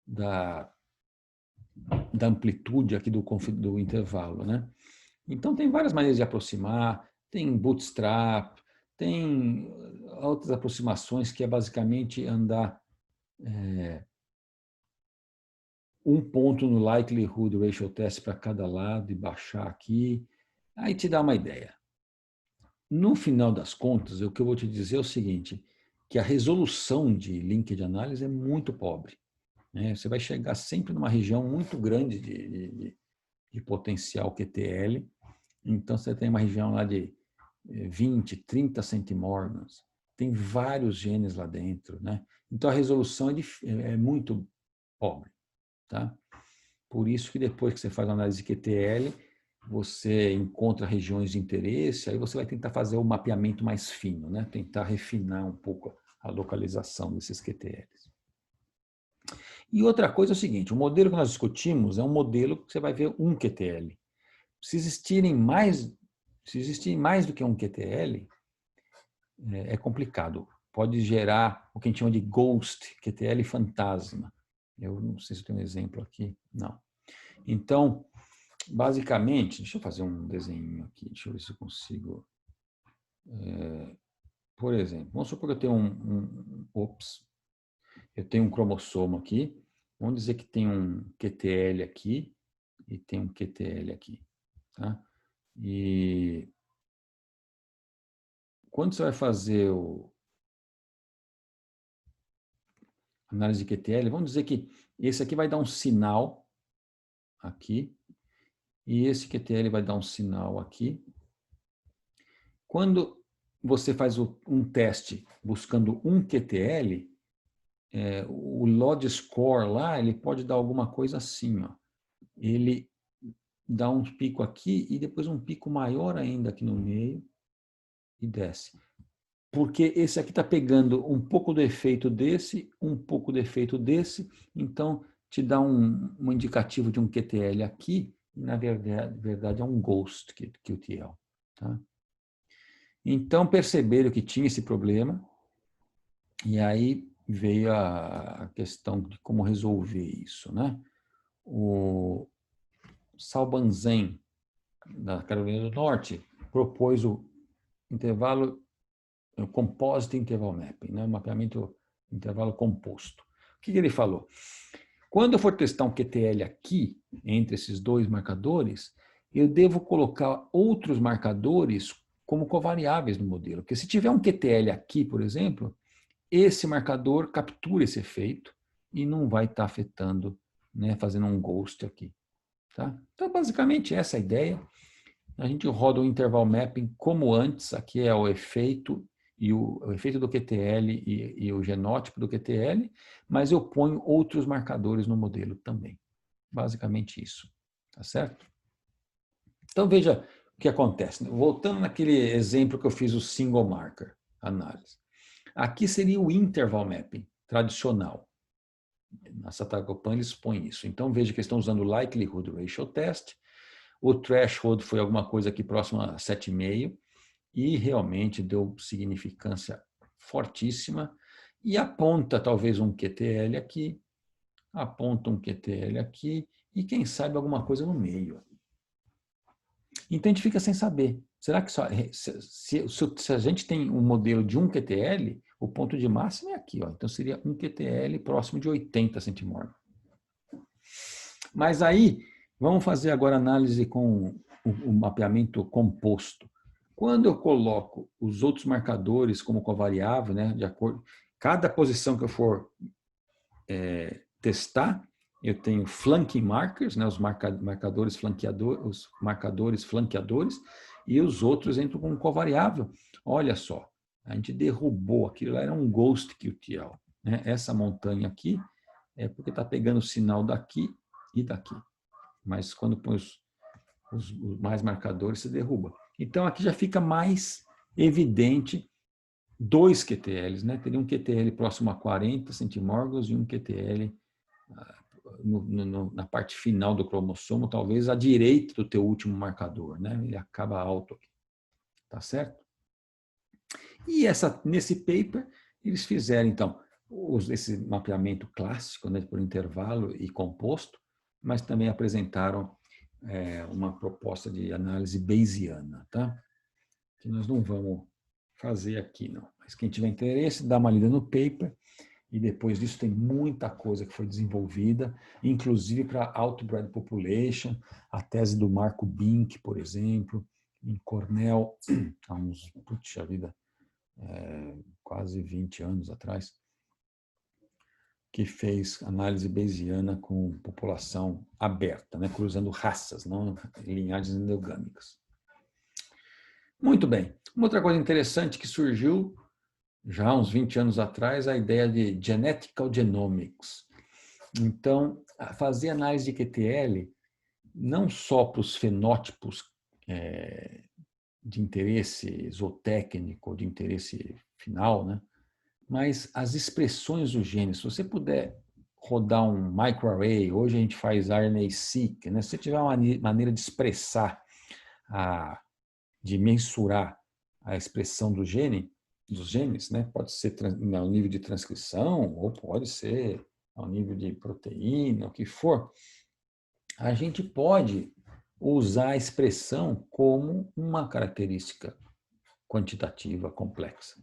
da amplitude aqui do intervalo. Né? Então, tem várias maneiras de aproximar, tem bootstrap, tem outras aproximações que é basicamente andar um ponto no likelihood ratio test para cada lado e baixar aqui. Aí te dá uma ideia. No final das contas, o que eu vou te dizer é o seguinte, que a resolução de link de análise é muito pobre. Né? Você vai chegar sempre numa região muito grande de potencial QTL. Então, você tem uma região lá de 20, 30 centimorgans. Tem vários genes lá dentro. Né? Então, a resolução é muito pobre. Tá? Por isso que depois que você faz a análise de QTL, você encontra regiões de interesse, aí você vai tentar fazer o mapeamento mais fino, né? Tentar refinar um pouco a localização desses QTLs. E outra coisa é o seguinte, o modelo que nós discutimos é um modelo que você vai ver um QTL. Se existirem mais do que um QTL, é complicado. Pode gerar o que a gente chama de ghost, QTL fantasma. Eu não sei se eu tenho um exemplo aqui. Não. Então, basicamente, deixa eu fazer um desenho aqui, deixa eu ver se eu consigo. Por exemplo, vamos supor que eu tenho eu tenho um cromossomo aqui, vamos dizer que tem um QTL aqui e tem um QTL aqui. Tá? E quando você vai fazer a análise de QTL, vamos dizer que esse aqui vai dar um sinal aqui, e esse QTL vai dar um sinal aqui. Quando você faz um teste buscando um QTL, o LOD score lá, ele pode dar alguma coisa assim, ó. Ele dá um pico aqui e depois um pico maior ainda aqui no meio e desce. Porque esse aqui está pegando um pouco do efeito desse, um pouco do efeito desse, então te dá um indicativo de um QTL aqui, e na verdade é um ghost QTL. Tá? Então perceberam que tinha esse problema, e aí veio a questão de como resolver isso. Né? O Salbanzen, da Carolina do Norte, propôs o Composite Interval Mapping, né? O mapeamento intervalo composto. O que ele falou? Quando eu for testar um QTL aqui, entre esses dois marcadores, eu devo colocar outros marcadores como covariáveis no modelo. Porque se tiver um QTL aqui, por exemplo, esse marcador captura esse efeito e não vai estar afetando, né, fazendo um ghost aqui. Tá? Então, basicamente, essa é a ideia. A gente roda o interval mapping como antes, aqui é o efeito e o efeito do QTL e o genótipo do QTL, mas eu ponho outros marcadores no modelo também. Basicamente isso, tá certo? Então veja o que acontece. Voltando naquele exemplo que eu fiz o single marker análise. Aqui seria o interval mapping tradicional. Na Satagopan eles põem isso. Então veja que eles estão usando o likelihood ratio test. O threshold foi alguma coisa aqui próximo a 7,5 e realmente deu significância fortíssima e aponta talvez um QTL aqui, aponta um QTL aqui e quem sabe alguma coisa no meio. Então a gente fica sem saber. Será que se a gente tem um modelo de um QTL, o ponto de máximo é aqui, ó. Então seria um QTL próximo de 80 centimorgans. Mas aí, vamos fazer agora análise com o mapeamento composto. Quando eu coloco os outros marcadores como covariável, né, de acordo, cada posição que eu for testar, eu tenho flanking markers, né, os marcadores flanqueadores, e os outros entram com covariável. Olha só, a gente derrubou aquilo, era um ghost QTL. Né? Essa montanha aqui é porque está pegando o sinal daqui e daqui. Mas quando põe os mais marcadores, você derruba. Então, aqui já fica mais evidente dois QTLs, né? Teria um QTL próximo a 40 centimorgans e um QTL na parte final do cromossomo, talvez à direita do teu último marcador, né? Ele acaba alto aqui. Tá certo? E nesse paper, eles fizeram, então, esse mapeamento clássico, né, por intervalo e composto, mas também apresentaram uma proposta de análise bayesiana, tá? Que nós não vamos fazer aqui, não. Mas quem tiver interesse, dá uma lida no paper, e depois disso tem muita coisa que foi desenvolvida, inclusive para Outbred Population, a tese do Marco Bink, por exemplo, em Cornell, há uns, puxa vida, quase 20 anos atrás, que fez análise bayesiana com população aberta, né, cruzando raças, não linhagens endogâmicas. Muito bem. Uma outra coisa interessante que surgiu já há uns 20 anos atrás, a ideia de Genetical Genomics. Então, fazer análise de QTL não só para os fenótipos de interesse zootécnico, de interesse final, né? Mas as expressões do gene. Se você puder rodar um microarray, hoje a gente faz RNA-seq, né? Se você tiver uma maneira de expressar, de mensurar a expressão do gene, dos genes, né? Pode ser ao nível de transcrição ou pode ser ao nível de proteína, o que for. A gente pode usar a expressão como uma característica quantitativa complexa.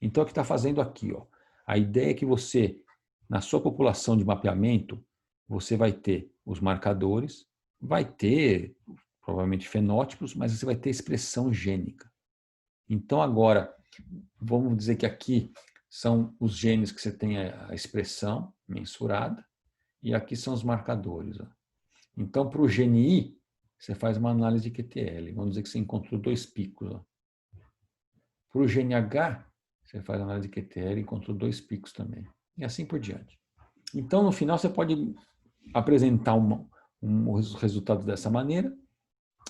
Então, o que está fazendo aqui? Ó, a ideia é que você, na sua população de mapeamento, você vai ter os marcadores, vai ter provavelmente fenótipos, mas você vai ter expressão gênica. Então, agora, vamos dizer que aqui são os genes que você tem a expressão mensurada e aqui são os marcadores. Ó. Então, para o gene I, você faz uma análise de QTL. Vamos dizer que você encontrou 2 picos. Para o gene H, você faz análise de QTL e encontrou 2 picos também. E assim por diante. Então, no final, você pode apresentar os resultados dessa maneira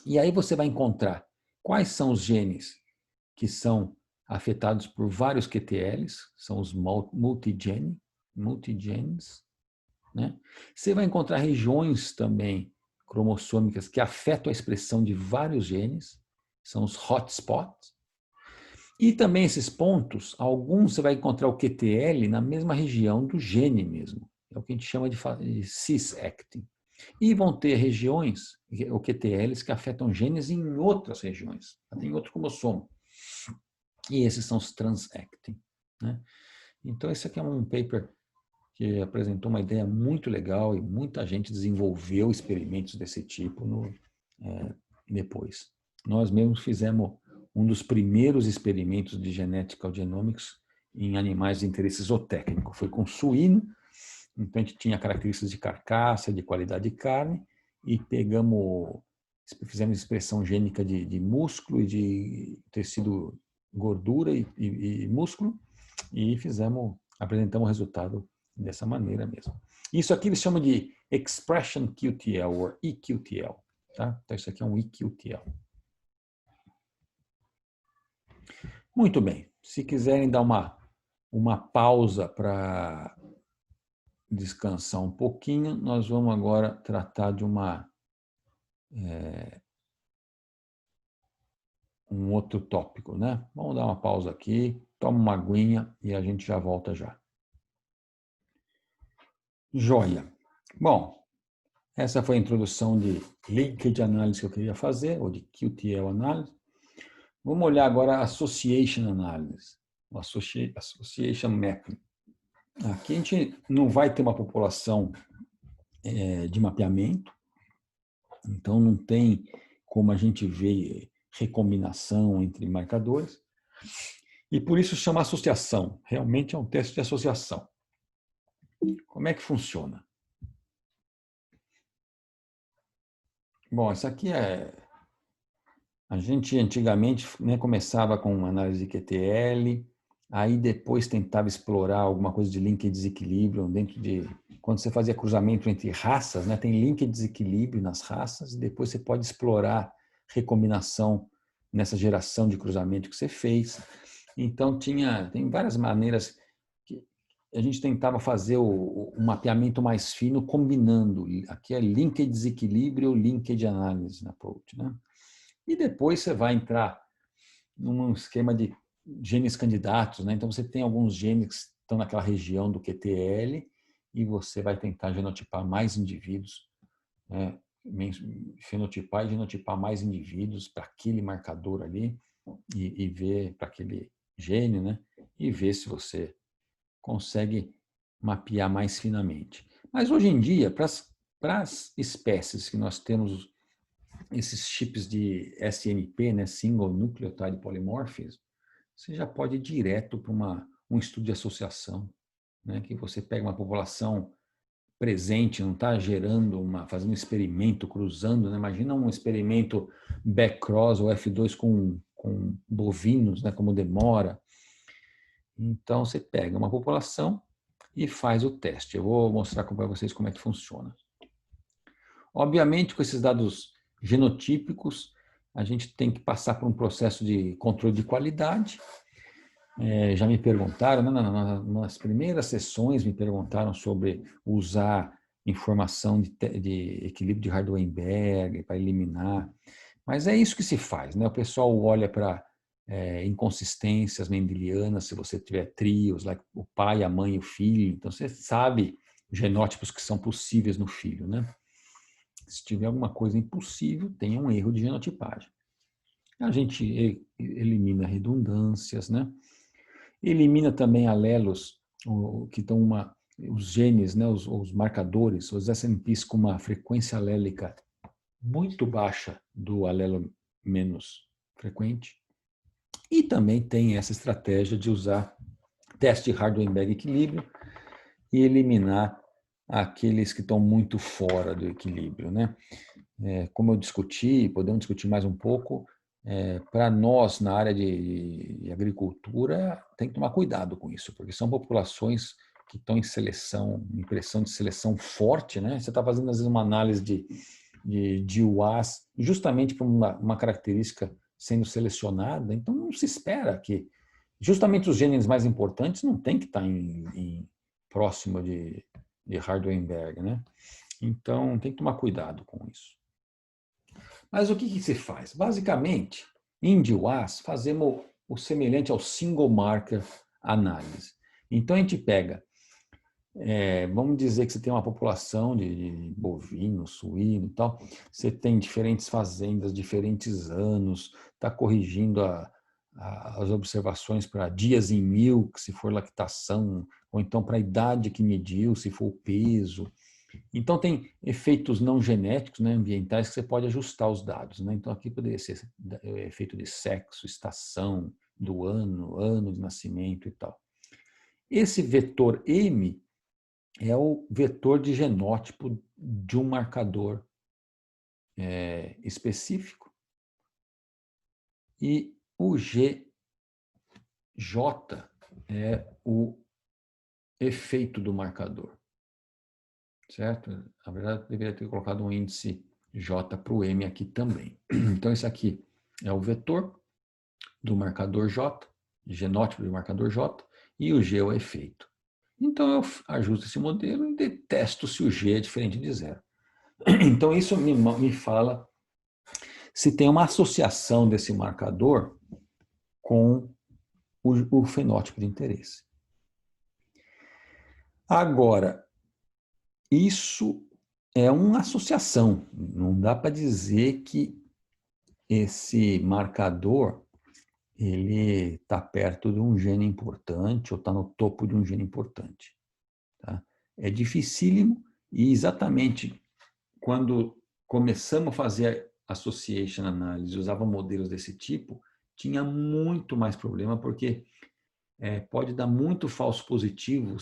e aí você vai encontrar quais são os genes que são afetados por vários QTLs, são os multigenes, né? Você vai encontrar regiões também cromossômicas que afetam a expressão de vários genes, são os hotspots. E também esses pontos, alguns você vai encontrar o QTL na mesma região do gene mesmo. É o que a gente chama de cis-actin. E vão ter regiões, ou QTLs, que afetam genes em outras regiões, em outro cromossomo. E esses são os trans-actin. Né? Então, esse aqui é um paper que apresentou uma ideia muito legal e muita gente desenvolveu experimentos desse tipo depois. Nós mesmos fizemos um dos primeiros experimentos de Genetical Genomics em animais de interesse zootécnico. Foi com suíno, então a gente tinha características de carcaça, de qualidade de carne, e fizemos expressão gênica de músculo e de tecido, gordura e músculo, e apresentamos o resultado dessa maneira mesmo. Isso aqui eles chamam de Expression QTL, ou EQTL. Tá? Então, isso aqui é um EQTL. Muito bem. Se quiserem dar uma pausa para descansar um pouquinho, nós vamos agora tratar de um outro tópico, né? Vamos dar uma pausa aqui, toma uma aguinha e a gente já volta já. Joia. Bom, essa foi a introdução de linkage analysis que eu queria fazer, ou de QTL analysis. Vamos olhar agora a association analysis, o association mapping. Aqui a gente não vai ter uma população de mapeamento, então não tem como a gente ver recombinação entre marcadores, e por isso chama associação. Realmente é um teste de associação. Como é que funciona? Bom, isso aqui a gente antigamente, né, começava com análise de QTL, aí depois tentava explorar alguma coisa de link e desequilíbrio quando você fazia cruzamento entre raças, né, tem link e desequilíbrio nas raças, e depois você pode explorar recombinação nessa geração de cruzamento que você fez. Então tem várias maneiras que a gente tentava fazer o mapeamento mais fino combinando. Aqui é link e desequilíbrio ou link de análise na approach, né? E depois você vai entrar num esquema de genes candidatos, né? Então você tem alguns genes que estão naquela região do QTL e você vai tentar genotipar mais indivíduos, né, fenotipar e genotipar mais indivíduos para aquele marcador ali e ver para aquele gene, né? E ver se você consegue mapear mais finamente. Mas hoje em dia, para as espécies que nós temos esses chips de SNP, né, Single Nucleotide Polymorphism, você já pode ir direto para um estudo de associação, né, que você pega uma população presente, não está fazendo um experimento cruzando, né? Imagina um experimento backcross ou F2 com bovinos, né, como demora. Então você pega uma população e faz o teste. Eu vou mostrar para vocês como é que funciona. Obviamente, com esses dados genotípicos, a gente tem que passar por um processo de controle de qualidade. Já me perguntaram, nas primeiras sessões, me perguntaram sobre usar informação de equilíbrio de Hardt-Weinberg para eliminar. Mas é isso que se faz, né? O pessoal olha para inconsistências mendelianas, se você tiver trios, like o pai, a mãe e o filho, então você sabe os genótipos que são possíveis no filho, né? Se tiver alguma coisa impossível, tem um erro de genotipagem. A gente elimina redundâncias, né? Elimina também alelos que estão os genes, né? Os marcadores, os SNPs com uma frequência alélica muito baixa do alelo menos frequente. E também tem essa estratégia de usar teste de Hardt-Weinberg equilíbrio e eliminar aqueles que estão muito fora do equilíbrio, né? Como eu discuti, podemos discutir mais um pouco, para nós, na área de agricultura, tem que tomar cuidado com isso, porque são populações que estão em seleção, em pressão de seleção forte, né? Você está fazendo, às vezes, uma análise de UAS, justamente por uma característica sendo selecionada, então não se espera que justamente os genes mais importantes não tem que estar próximo de Hardt-Weinberg, né? Então tem que tomar cuidado com isso. Mas o que se faz? Basicamente, em DWAS, fazemos o semelhante ao single marker análise. Então a gente pega, vamos dizer que você tem uma população de bovino, suíno e tal, você tem diferentes fazendas, diferentes anos, está corrigindo as observações para dias em milk, se for lactação, ou então para a idade que mediu, se for o peso. Então, tem efeitos não genéticos, né, ambientais, que você pode ajustar os dados, né? Então, aqui poderia ser efeito de sexo, estação, do ano de nascimento e tal. Esse vetor M é o vetor de genótipo de um marcador específico. E o GJ é o efeito do marcador. Certo? Na verdade, eu deveria ter colocado um índice J para o M aqui também. Então, esse aqui é o vetor do marcador J, genótipo do marcador J, e o G é o efeito. Então, eu ajusto esse modelo e detesto se o G é diferente de zero. Então, isso me fala se tem uma associação desse marcador com o fenótipo de interesse. Agora, isso é uma associação. Não dá para dizer que esse marcador ele está perto de um gene importante ou está no topo de um gene importante. Tá? É dificílimo e exatamente quando começamos a fazer association analysis, usava modelos desse tipo, tinha muito mais problema porque pode dar muito falso positivo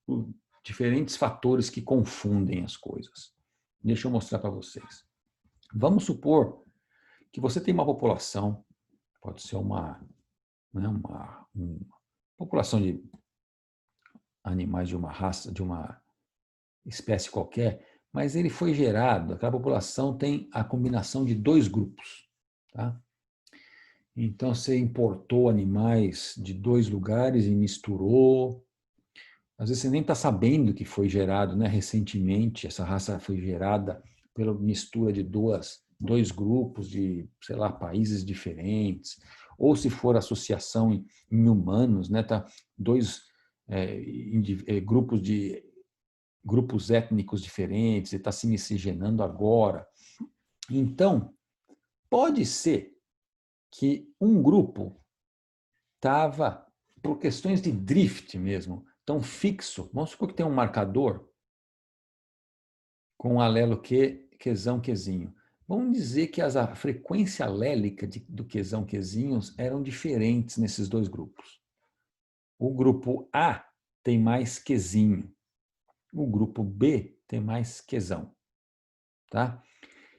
por diferentes fatores que confundem as coisas. Deixa eu mostrar para vocês. Vamos supor que você tem uma população, pode ser uma população de animais de uma raça, de uma espécie qualquer, mas ele foi gerado, aquela população tem a combinação de dois grupos. Tá? Então, você importou animais de dois lugares e misturou. Às vezes você nem está sabendo que foi gerado, né? Recentemente, essa raça foi gerada pela mistura de dois grupos de, sei lá, países diferentes. Ou se for associação em humanos, né? Tá dois grupos de grupos étnicos diferentes, e está se miscigenando agora. Então, pode ser que um grupo estava, por questões de drift mesmo, tão fixo. Vamos supor que tem um marcador com um alelo Q, Qzão, Qzinho. Vamos dizer que a frequência alélica do Qzão, Qzinhos eram diferentes nesses dois grupos. O grupo A tem mais Qzinho. O grupo B tem mais Qzão. Tá?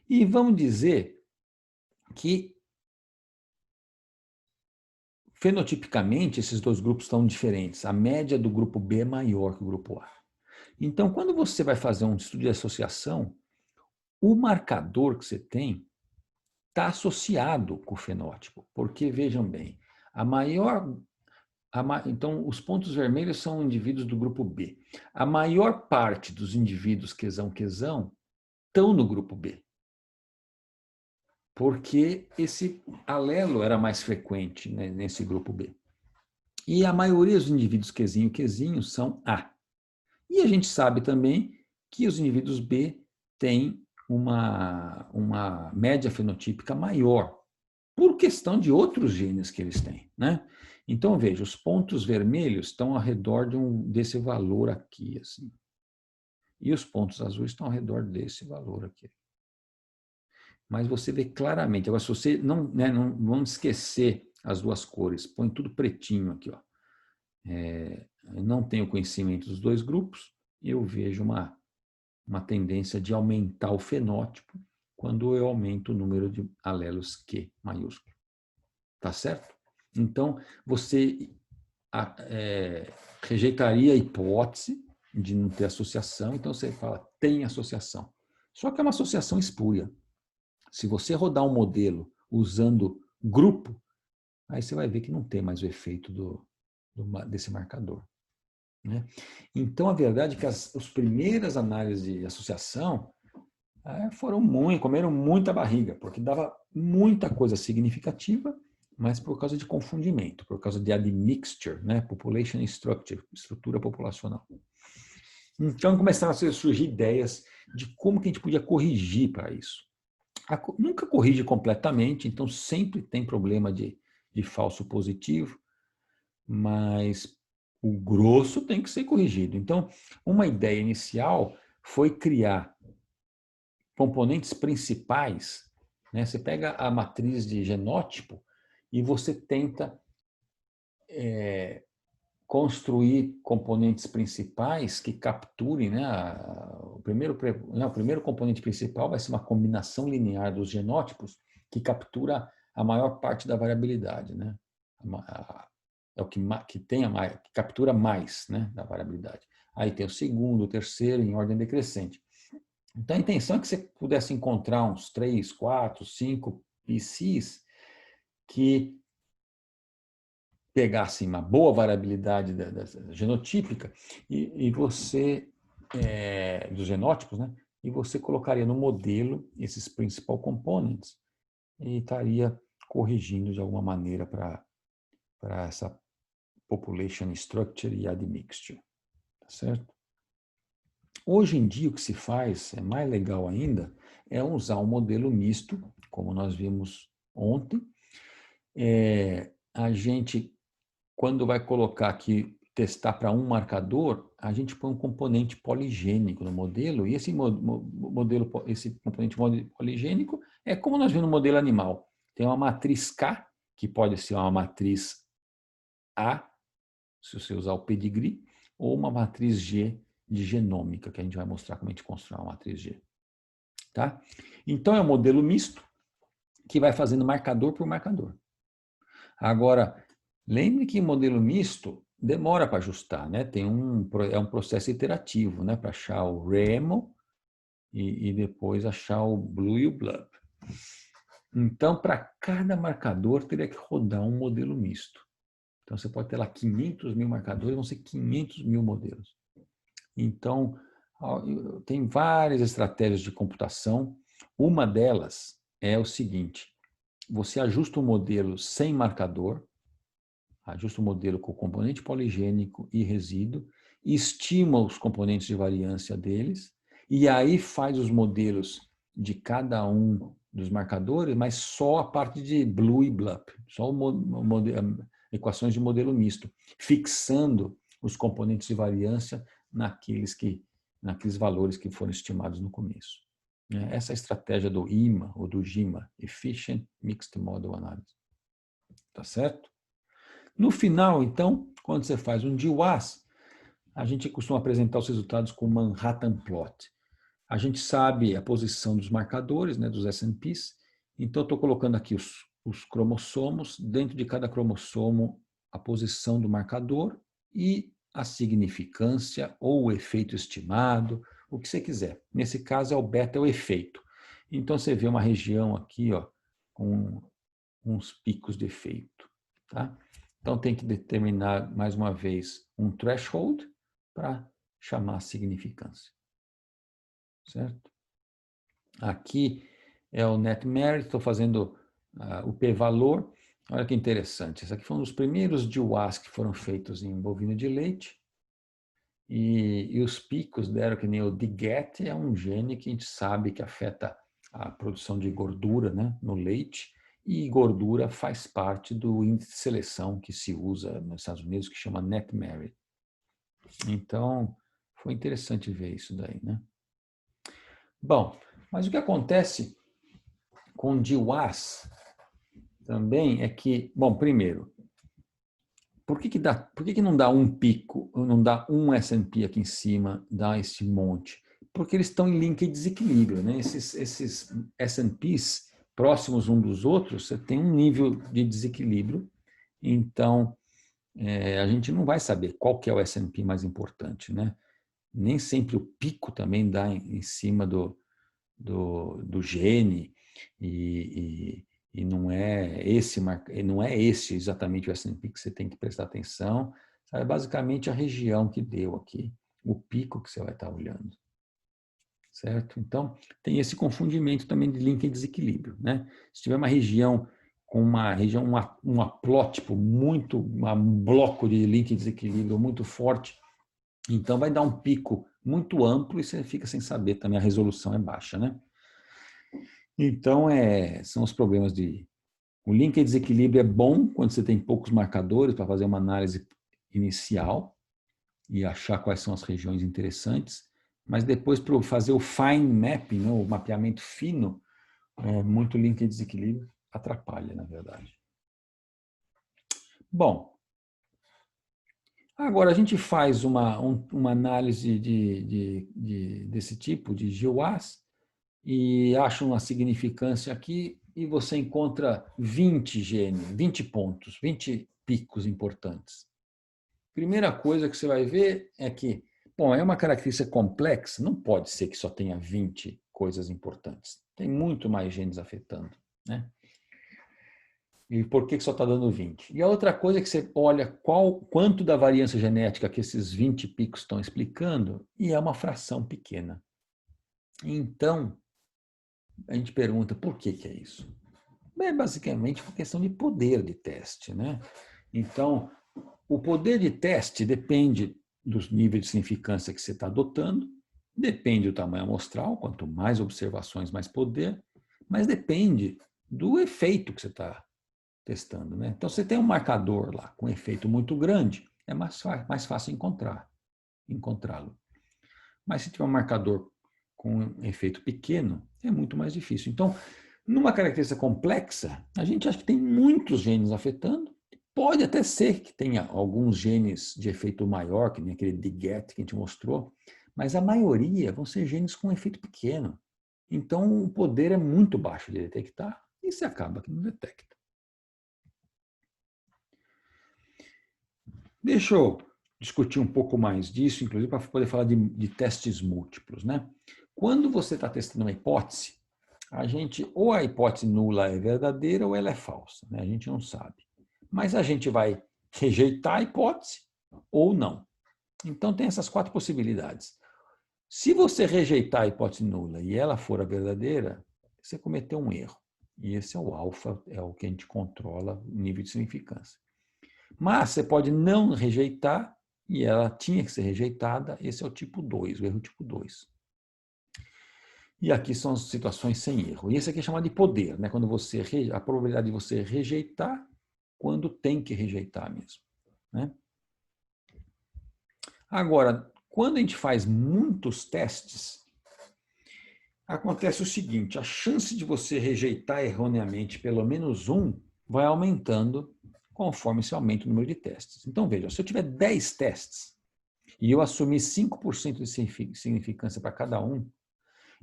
E vamos dizer que fenotipicamente esses dois grupos estão diferentes. A média do grupo B é maior que o grupo A. Então, quando você vai fazer um estudo de associação, o marcador que você tem está associado com o fenótipo. Porque, vejam bem, então, os pontos vermelhos são indivíduos do grupo B. A maior parte dos indivíduos Qzão estão no grupo B. Porque esse alelo era mais frequente, né, nesse grupo B. E a maioria dos indivíduos Qzinho são A. E a gente sabe também que os indivíduos B têm uma média fenotípica maior, por questão de outros genes que eles têm. Né? Então, veja, os pontos vermelhos estão ao redor desse valor aqui. Assim. E os pontos azuis estão ao redor desse valor aqui. Mas você vê claramente. Agora, se você não vamos esquecer as duas cores, põe tudo pretinho aqui. Ó. Eu não tenho conhecimento dos dois grupos, eu vejo uma tendência de aumentar o fenótipo quando eu aumento o número de alelos Q maiúsculo. Tá certo? Então, você rejeitaria a hipótese de não ter associação, então você fala, tem associação. Só que é uma associação espúria. Se você rodar um modelo usando grupo, aí você vai ver que não tem mais o efeito desse marcador. Né? Então, a verdade é que as primeiras análises de associação comeram muita barriga, porque dava muita coisa significativa, mas por causa de confundimento, por causa de admixture, né? Population structure, estrutura populacional. Então, começaram a surgir ideias de como que a gente podia corrigir para isso. Nunca corrige completamente, então sempre tem problema de falso positivo, mas o grosso tem que ser corrigido. Então, uma ideia inicial foi criar componentes principais. Né? Você pega a matriz de genótipo e você tenta construir componentes principais que capturem, né, o primeiro componente principal vai ser uma combinação linear dos genótipos que captura a maior parte da variabilidade, né? É o que captura mais, né, da variabilidade. Aí tem o segundo, o terceiro, em ordem decrescente. Então a intenção é que você pudesse encontrar uns 3, 4, 5 PCs que pegassem uma boa variabilidade da genotípica e você, dos genótipos, né? E você colocaria no modelo esses principal components e estaria corrigindo de alguma maneira para essa population structure e admixture. Tá certo? Hoje em dia o que se faz, é mais legal ainda, é usar um modelo misto, como nós vimos ontem. A gente quando vai colocar aqui, testar para um marcador, a gente põe um componente poligênico no modelo, e esse componente poligênico é como nós vemos no modelo animal. Tem uma matriz K, que pode ser uma matriz A, se você usar o pedigree, ou uma matriz G de genômica, que a gente vai mostrar como a gente constrói uma matriz G. Tá? Então, é um modelo misto, que vai fazendo marcador por marcador. Agora, lembre que modelo misto demora para ajustar, né? É um processo iterativo, né? Para achar o remo e depois achar o blue e o blub. Então, para cada marcador, teria que rodar um modelo misto. Então, você pode ter lá 500 mil marcadores, vão ser 500 mil modelos. Então, tem várias estratégias de computação. Uma delas é o seguinte: você ajusta o modelo sem marcador, ajusta o modelo com componente poligênico e resíduo, estima os componentes de variância deles, e aí faz os modelos de cada um dos marcadores, mas só a parte de BLU e BLUP, só equações de modelo misto, fixando os componentes de variância naqueles valores que foram estimados no começo. Essa é a estratégia do IMA ou do GIMA, Efficient Mixed Model Analysis. Tá certo? No final, então, quando você faz um GWAS, a gente costuma apresentar os resultados com Manhattan Plot. A gente sabe a posição dos marcadores, né, dos SNPs, então estou colocando aqui os cromossomos, dentro de cada cromossomo a posição do marcador e a significância ou o efeito estimado, o que você quiser. Nesse caso é o beta, é o efeito. Então você vê uma região aqui, ó, com uns picos de efeito. Tá? Então tem que determinar mais uma vez um threshold para chamar a significância. Certo? Aqui é o net merit, estou fazendo o p-valor. Olha que interessante. Esse aqui foi um dos primeiros GWAS que foram feitos em bovino de leite. E os picos deram que nem o DGAT, é um gene que a gente sabe que afeta a produção de gordura, né, no leite, e gordura faz parte do índice de seleção que se usa nos Estados Unidos, que chama net merit. Então, foi interessante ver isso daí, né? Bom, mas o que acontece com GWAS também é que, bom, primeiro, por que não dá um pico, não dá um S&P aqui em cima, dá esse monte? Porque eles estão em link de desequilíbrio, né? Esses S&Ps próximos um dos outros, você tem um nível de desequilíbrio, então a gente não vai saber qual que é o S&P mais importante, né? Nem sempre o pico também dá em cima do gene e não é esse exatamente o S&P que você tem que prestar atenção, é basicamente a região que deu aqui, o pico que você vai estar olhando. Certo? Então, tem esse confundimento também de link e desequilíbrio, né? Se tiver uma região com um haplótipo muito, um bloco de link e desequilíbrio muito forte, então vai dar um pico muito amplo e você fica sem saber também, a resolução é baixa, né? Então, são os problemas de... O link e desequilíbrio é bom quando você tem poucos marcadores para fazer uma análise inicial e achar quais são as regiões interessantes, mas depois para fazer o fine mapping, né, o mapeamento fino, muito link e desequilíbrio atrapalha, na verdade. Bom, agora a gente faz uma análise desse tipo de GWAS e acha uma significância aqui e você encontra 20 genes, 20 pontos, 20 picos importantes. Primeira coisa que você vai ver é que, bom, é uma característica complexa, não pode ser que só tenha 20 coisas importantes. Tem muito mais genes afetando, né? E por que só está dando 20? E a outra coisa é que você olha quanto da variância genética que esses 20 picos estão explicando, e é uma fração pequena. Então, a gente pergunta por que é isso? É basicamente uma questão de poder de teste, né? Então, o poder de teste depende dos níveis de significância que você está adotando, depende do tamanho amostral, quanto mais observações, mais poder, mas depende do efeito que você está testando, né? Então, você tem um marcador lá com efeito muito grande, é mais fácil encontrá-lo. Mas se tiver um marcador com um efeito pequeno, é muito mais difícil. Então, numa característica complexa, a gente acha que tem muitos genes afetando. Pode até ser que tenha alguns genes de efeito maior, que nem aquele DGAT que a gente mostrou, mas a maioria vão ser genes com efeito pequeno. Então, o poder é muito baixo de detectar e se acaba que não detecta. Deixa eu discutir um pouco mais disso, inclusive para poder falar de testes múltiplos, né? Quando você está testando uma hipótese, ou a hipótese nula é verdadeira ou ela é falsa, né? A gente não sabe. Mas a gente vai rejeitar a hipótese ou não. Então tem essas 4 possibilidades. Se você rejeitar a hipótese nula e ela for a verdadeira, você cometeu um erro. E esse é o alfa, é o que a gente controla o nível de significância. Mas você pode não rejeitar e ela tinha que ser rejeitada. Esse é o tipo 2, o erro tipo 2. E aqui são as situações sem erro. E esse aqui é chamado de poder, né? Quando a probabilidade de você rejeitar quando tem que rejeitar mesmo, né? Agora, quando a gente faz muitos testes, acontece o seguinte: a chance de você rejeitar erroneamente pelo menos um vai aumentando conforme se aumenta o número de testes. Então, veja, se eu tiver 10 testes e eu assumir 5% de significância para cada um,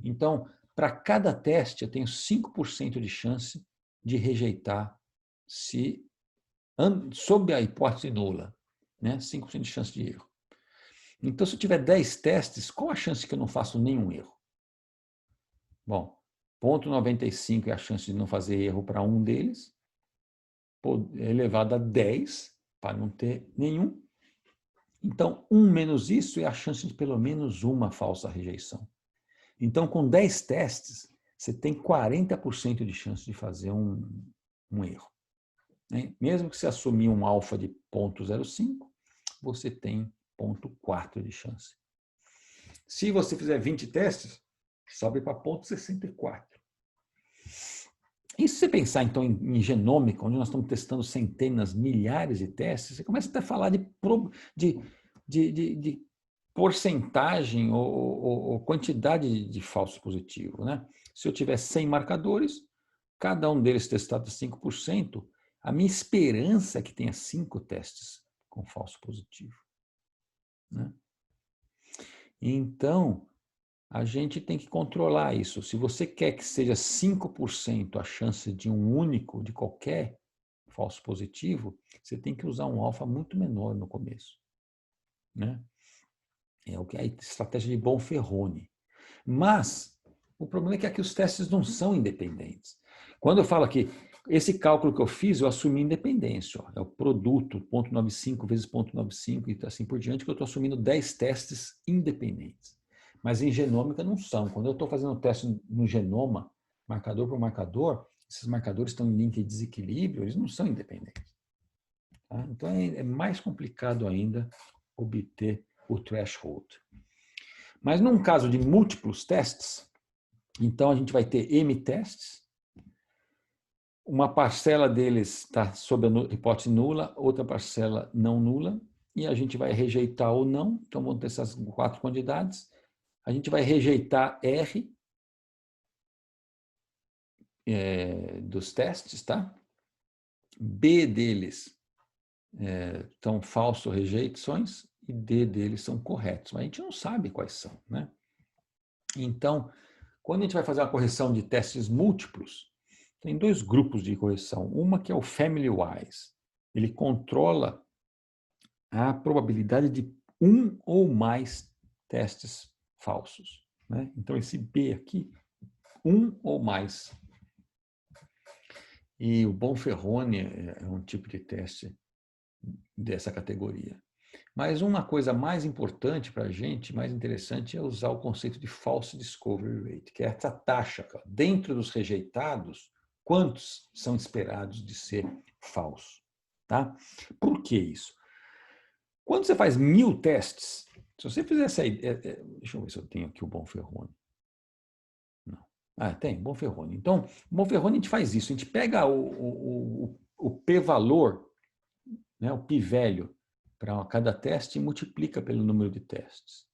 então, para cada teste, eu tenho 5% de chance de rejeitar sob a hipótese nula, né? 5% de chance de erro. Então, se eu tiver 10 testes, qual a chance que eu não faço nenhum erro? Bom, 0,95 é a chance de não fazer erro para um deles, elevado a 10 para não ter nenhum. Então, 1 menos isso é a chance de pelo menos uma falsa rejeição. Então, com 10 testes, você tem 40% de chance de fazer um erro, né? Mesmo que você assumir um alfa de 0,05, você tem 0,4 de chance. Se você fizer 20 testes, sobe para 0,64. E se você pensar, então, em genômica, onde nós estamos testando centenas, milhares de testes, você começa até a falar de porcentagem ou quantidade de falso positivo, né? Se eu tiver 100 marcadores, cada um deles testado a 5%, a minha esperança é que tenha 5 testes com falso positivo, né? Então, a gente tem que controlar isso. Se você quer que seja 5% a chance de um único, de qualquer falso positivo, você tem que usar um alfa muito menor no começo, né? É a estratégia de Bonferroni. Mas o problema é que aqui os testes não são independentes. Quando eu falo aqui, esse cálculo que eu fiz, eu assumi independência. Ó, é o produto, 0,95 vezes 0,95 e assim por diante, que eu estou assumindo 10 testes independentes. Mas em genômica não são. Quando eu estou fazendo um teste no genoma, marcador por marcador, esses marcadores estão em link de desequilíbrio, eles não são independentes. Tá? Então é mais complicado ainda obter o threshold. Mas num caso de múltiplos testes, então a gente vai ter M testes, uma parcela deles está sob a hipótese nula, outra parcela não nula, e a gente vai rejeitar ou não, então vão ter essas 4 quantidades. A gente vai rejeitar R dos testes, tá? B deles são falso rejeições e D deles são corretos, mas a gente não sabe quais são, né? Então, quando a gente vai fazer uma correção de testes múltiplos, tem 2 grupos de correção. Uma que é o family wise. Ele controla a probabilidade de um ou mais testes falsos, né? Então, esse B aqui, um ou mais. E o Bonferroni é um tipo de teste dessa categoria. Mas uma coisa mais importante para a gente, mais interessante, é usar o conceito de false discovery rate, que é essa taxa, dentro dos rejeitados, quantos são esperados de ser falsos. Tá? Por que isso? Quando você faz 1000 testes, se você fizer essa ideia, deixa eu ver se eu tenho aqui o Bonferroni. Não. Ah, tem, Bonferroni. Então, o Bonferroni a gente faz isso, a gente pega o p-valor, né, o p-velho, para cada teste e multiplica pelo número de testes.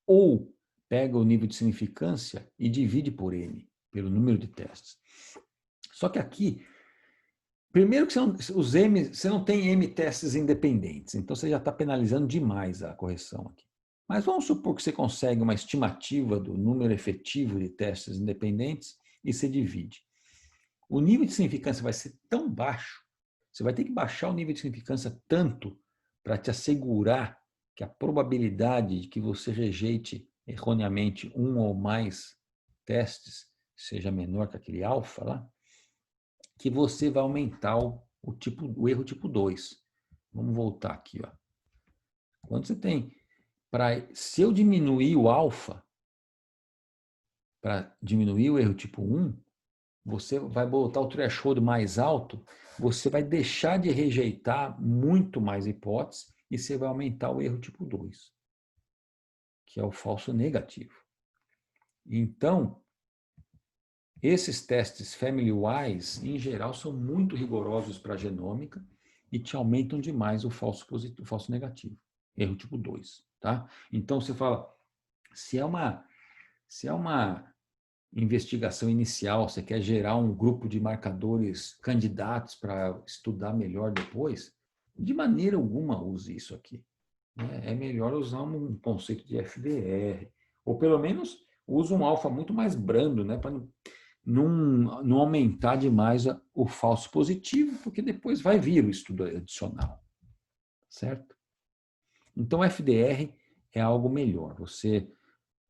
Ou pega o nível de significância e divide por n, pelo número de testes. Só que aqui, primeiro que você não tem m testes independentes, então você já está penalizando demais a correção aqui. Mas vamos supor que você consegue uma estimativa do número efetivo de testes independentes e você divide. O nível de significância vai ser tão baixo, você vai ter que baixar o nível de significância tanto para te assegurar que a probabilidade de que você rejeite erroneamente um ou mais testes seja menor que aquele alfa lá, que você vai aumentar o erro tipo 2. Vamos voltar aqui. Ó. Quando você tem... se eu diminuir o alfa para diminuir o erro tipo 1, você vai botar o threshold mais alto, você vai deixar de rejeitar muito mais hipóteses e você vai aumentar o erro tipo 2, que é o falso negativo. Então, esses testes family-wise, em geral, são muito rigorosos para a genômica e te aumentam demais o falso positivo, o falso negativo, erro tipo 2, tá? Então, você fala, se é uma investigação inicial, você quer gerar um grupo de marcadores candidatos para estudar melhor depois, de maneira alguma use isso aqui, né? É melhor usar um conceito de FDR, ou pelo menos usa um alfa muito mais brando, né, para não aumentar demais o falso positivo, porque depois vai vir o estudo adicional, certo? Então, FDR é algo melhor.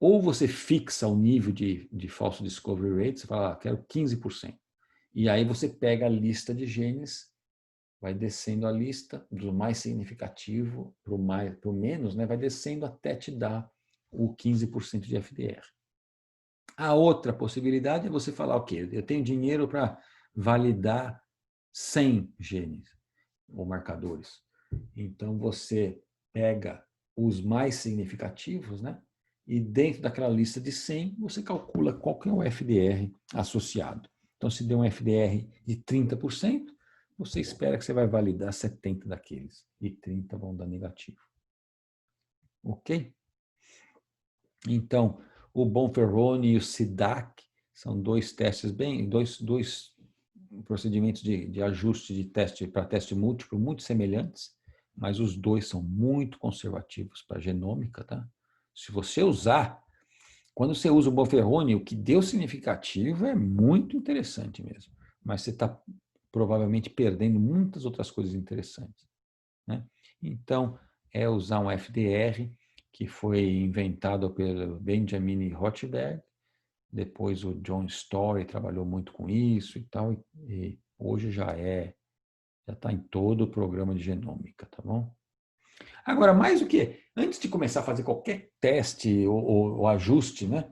Ou você fixa o nível de falso discovery rate, você fala, quero 15%. E aí você pega a lista de genes, vai descendo a lista, do mais significativo para o menos, né? Vai descendo até te dar o 15% de FDR. A outra possibilidade é você falar, ok, eu tenho dinheiro para validar 100 genes ou marcadores. Então você pega os mais significativos, né? E dentro daquela lista de 100, você calcula qual que é o FDR associado. Então, se der um FDR de 30%, você espera que você vai validar 70 daqueles e 30 vão dar negativo. Ok? Então, o Bonferroni e o SIDAC são dois testes dois procedimentos de ajuste de teste para teste múltiplo muito semelhantes, mas os dois são muito conservativos para a genômica, tá? Se você usar, quando você usa o Bonferroni, o que deu significativo é muito interessante mesmo, mas você está provavelmente perdendo muitas outras coisas interessantes, né? Então, é usar um FDR que foi inventado pelo Benjamin Rothberg, depois o John Story trabalhou muito com isso e tal, e hoje já está em todo o programa de genômica, tá bom? Agora, mais o que? Antes de começar a fazer qualquer teste ou ajuste, né?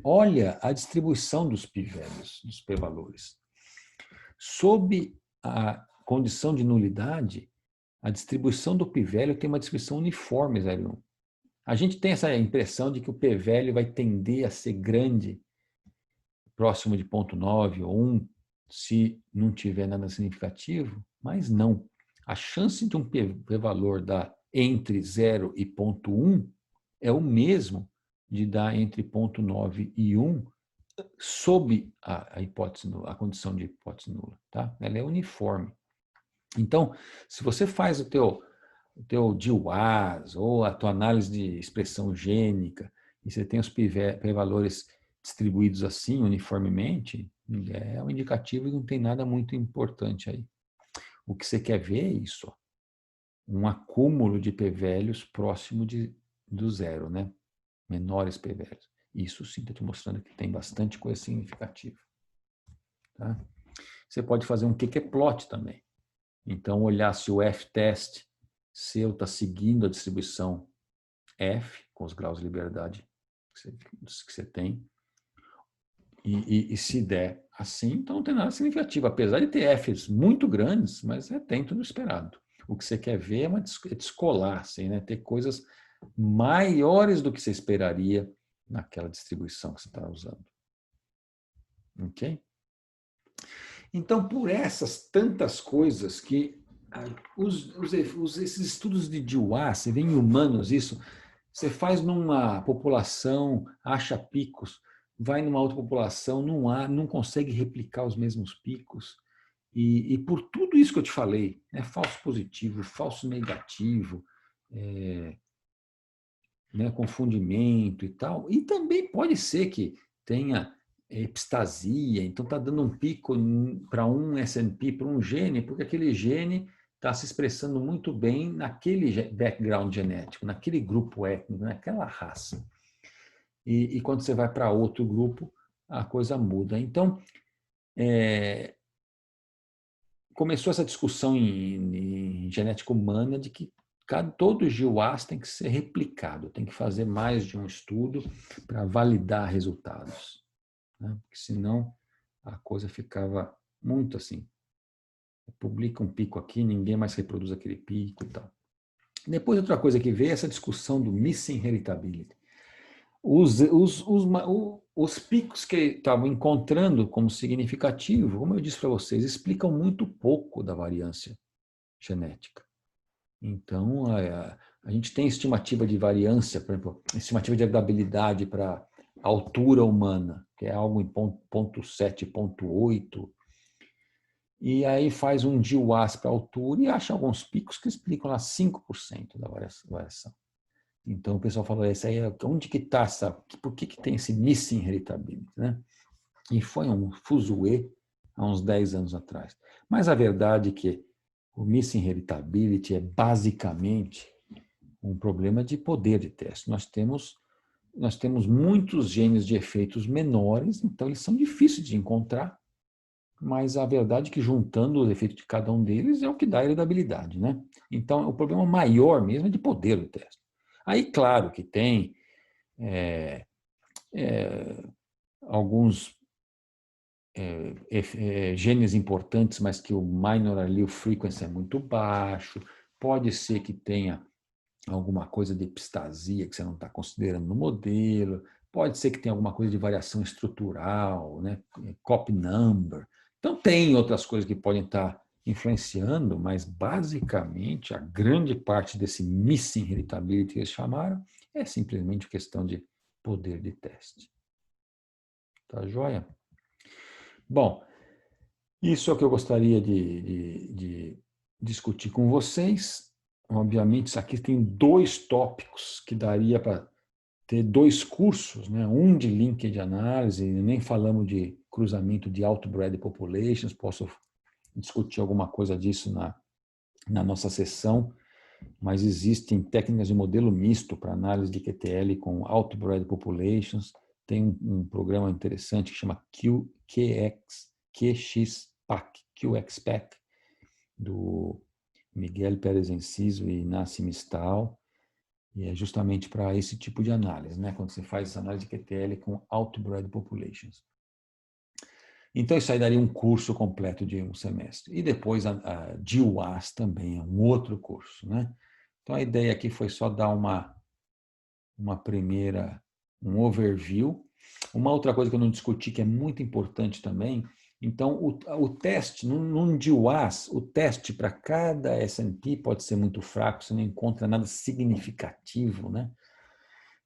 Olha a distribuição dos p-values, dos p-valores. Sob a condição de nulidade, a distribuição do p-value tem uma distribuição uniforme 0,1. A gente tem essa impressão de que o p-value vai tender a ser grande, próximo de 0,9 ou 1, se não tiver nada significativo, mas não. A chance de um p-valor dar entre 0 e 0,1 é o mesmo de dar entre 0,9 e 1 sob a hipótese nula, a condição de hipótese nula, tá? Ela é uniforme. Então, se você faz o teu GWAS ou a tua análise de expressão gênica e você tem os p-valores distribuídos assim uniformemente, é um indicativo e não tem nada muito importante aí. O que você quer ver é isso, um acúmulo de p-values próximo do zero, né? Menores p-values. Isso sim está te mostrando que tem bastante coisa significativa. Tá? Você pode fazer um QQ-plot também. Então, olhar se o F-test seu está seguindo a distribuição F, com os graus de liberdade que você tem, e se der assim, então não tem nada significativo. Apesar de ter Fs muito grandes, mas é dentro do esperado. O que você quer ver é descolar, assim, né? Ter coisas maiores do que você esperaria naquela distribuição que você está usando. Ok? Então, por essas tantas coisas que esses estudos de Dewar, você vê em humanos isso, você faz numa população, acha picos, vai numa outra população, não consegue replicar os mesmos picos. E por tudo isso que eu te falei, né, falso positivo, falso negativo, né, confundimento e tal. E também pode ser que tenha epistasia, então está dando um pico para um SNP, para um gene, porque aquele gene está se expressando muito bem naquele background genético, naquele grupo étnico, naquela raça. E quando você vai para outro grupo, a coisa muda. Então, começou essa discussão em genética humana de que todo GWAS tem que ser replicado, tem que fazer mais de um estudo para validar resultados, né? Porque senão a coisa ficava muito assim. Publica um pico aqui, ninguém mais reproduz aquele pico e tal. Depois, outra coisa que veio é essa discussão do missing heritability. Os picos que estavam encontrando como significativo, como eu disse para vocês, explicam muito pouco da variância genética. Então, a gente tem estimativa de variância, por exemplo, estimativa de heritabilidade para a altura humana, que é algo em 0,7, 0,8, e aí faz um GWAS para a altura e acha alguns picos que explicam lá 5% da variação. Então o pessoal falou, essa aí, onde que está essa, por que tem esse missing heritability, né? E foi um fuzuê há uns 10 anos atrás. Mas a verdade é que o missing heritability é basicamente um problema de poder de teste. Nós temos muitos genes de efeitos menores, então eles são difíceis de encontrar, mas a verdade é que juntando os efeitos de cada um deles é o que dá a heredabilidade, né? Então o problema maior mesmo é de poder do teste. Aí, claro que tem alguns genes importantes, mas que o minor allele frequency é muito baixo. Pode ser que tenha alguma coisa de epistasia que você não está considerando no modelo. Pode ser que tenha alguma coisa de variação estrutural, né? Copy number. Então, tem outras coisas que podem estar influenciando, mas basicamente a grande parte desse missing heritability que eles chamaram é simplesmente questão de poder de teste. Tá joia? Bom, isso é o que eu gostaria de discutir com vocês. Obviamente, isso aqui tem 2 tópicos que daria para ter 2 cursos, né? Um de link de análise, nem falamos de cruzamento de outbred populations, posso discutir alguma coisa disso na nossa sessão, mas existem técnicas de modelo misto para análise de QTL com outbred populations. Tem um programa interessante que chama QXPAC, do Miguel Pérez Enciso e Nassim Mistal, e é justamente para esse tipo de análise, né? Quando você faz essa análise de QTL com outbred populations. Então, isso aí daria um curso completo de um semestre. E depois a GWAS também é um outro curso, né? Então, a ideia aqui foi só dar um overview. Uma outra coisa que eu não discuti, que é muito importante também, então, o teste, num GWAS, o teste para cada S&P pode ser muito fraco, você não encontra nada significativo, né?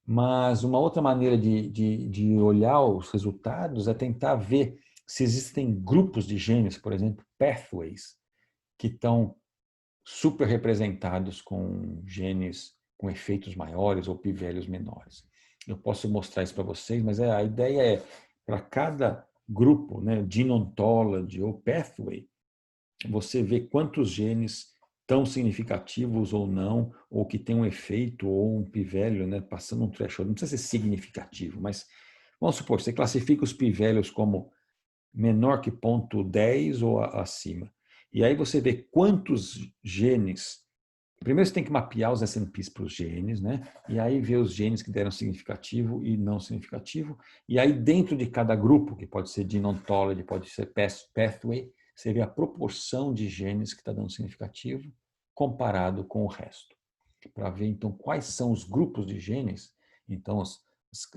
Mas uma outra maneira de olhar os resultados é tentar ver se existem grupos de genes, por exemplo, pathways, que estão super representados com genes com efeitos maiores ou p-values menores. Eu posso mostrar isso para vocês, mas a ideia é, para cada grupo, né, gene ontology ou pathway, você vê quantos genes tão significativos ou não, ou que tem um efeito ou um p-value, né, passando um threshold, não precisa ser significativo, mas vamos supor, você classifica os p-values como menor que 0,10 ou acima. E aí você vê quantos genes. Primeiro você tem que mapear os SNPs para os genes, né? E aí ver os genes que deram significativo e não significativo. E aí dentro de cada grupo, que pode ser gene ontology, pode ser pathway, você vê a proporção de genes que está dando significativo comparado com o resto. Para ver então quais são os grupos de genes, então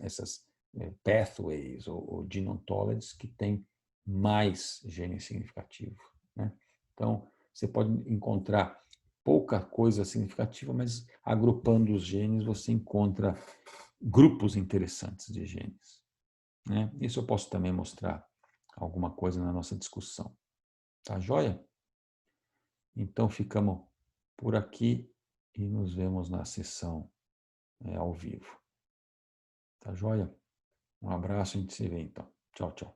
essas pathways ou gene ontologies que têm mais genes significativos, né? Então, você pode encontrar pouca coisa significativa, mas agrupando os genes você encontra grupos interessantes de genes, né? Isso eu posso também mostrar alguma coisa na nossa discussão. Tá joia? Então ficamos por aqui e nos vemos na sessão ao vivo. Tá joia? Um abraço, a gente se vê então. Tchau, tchau.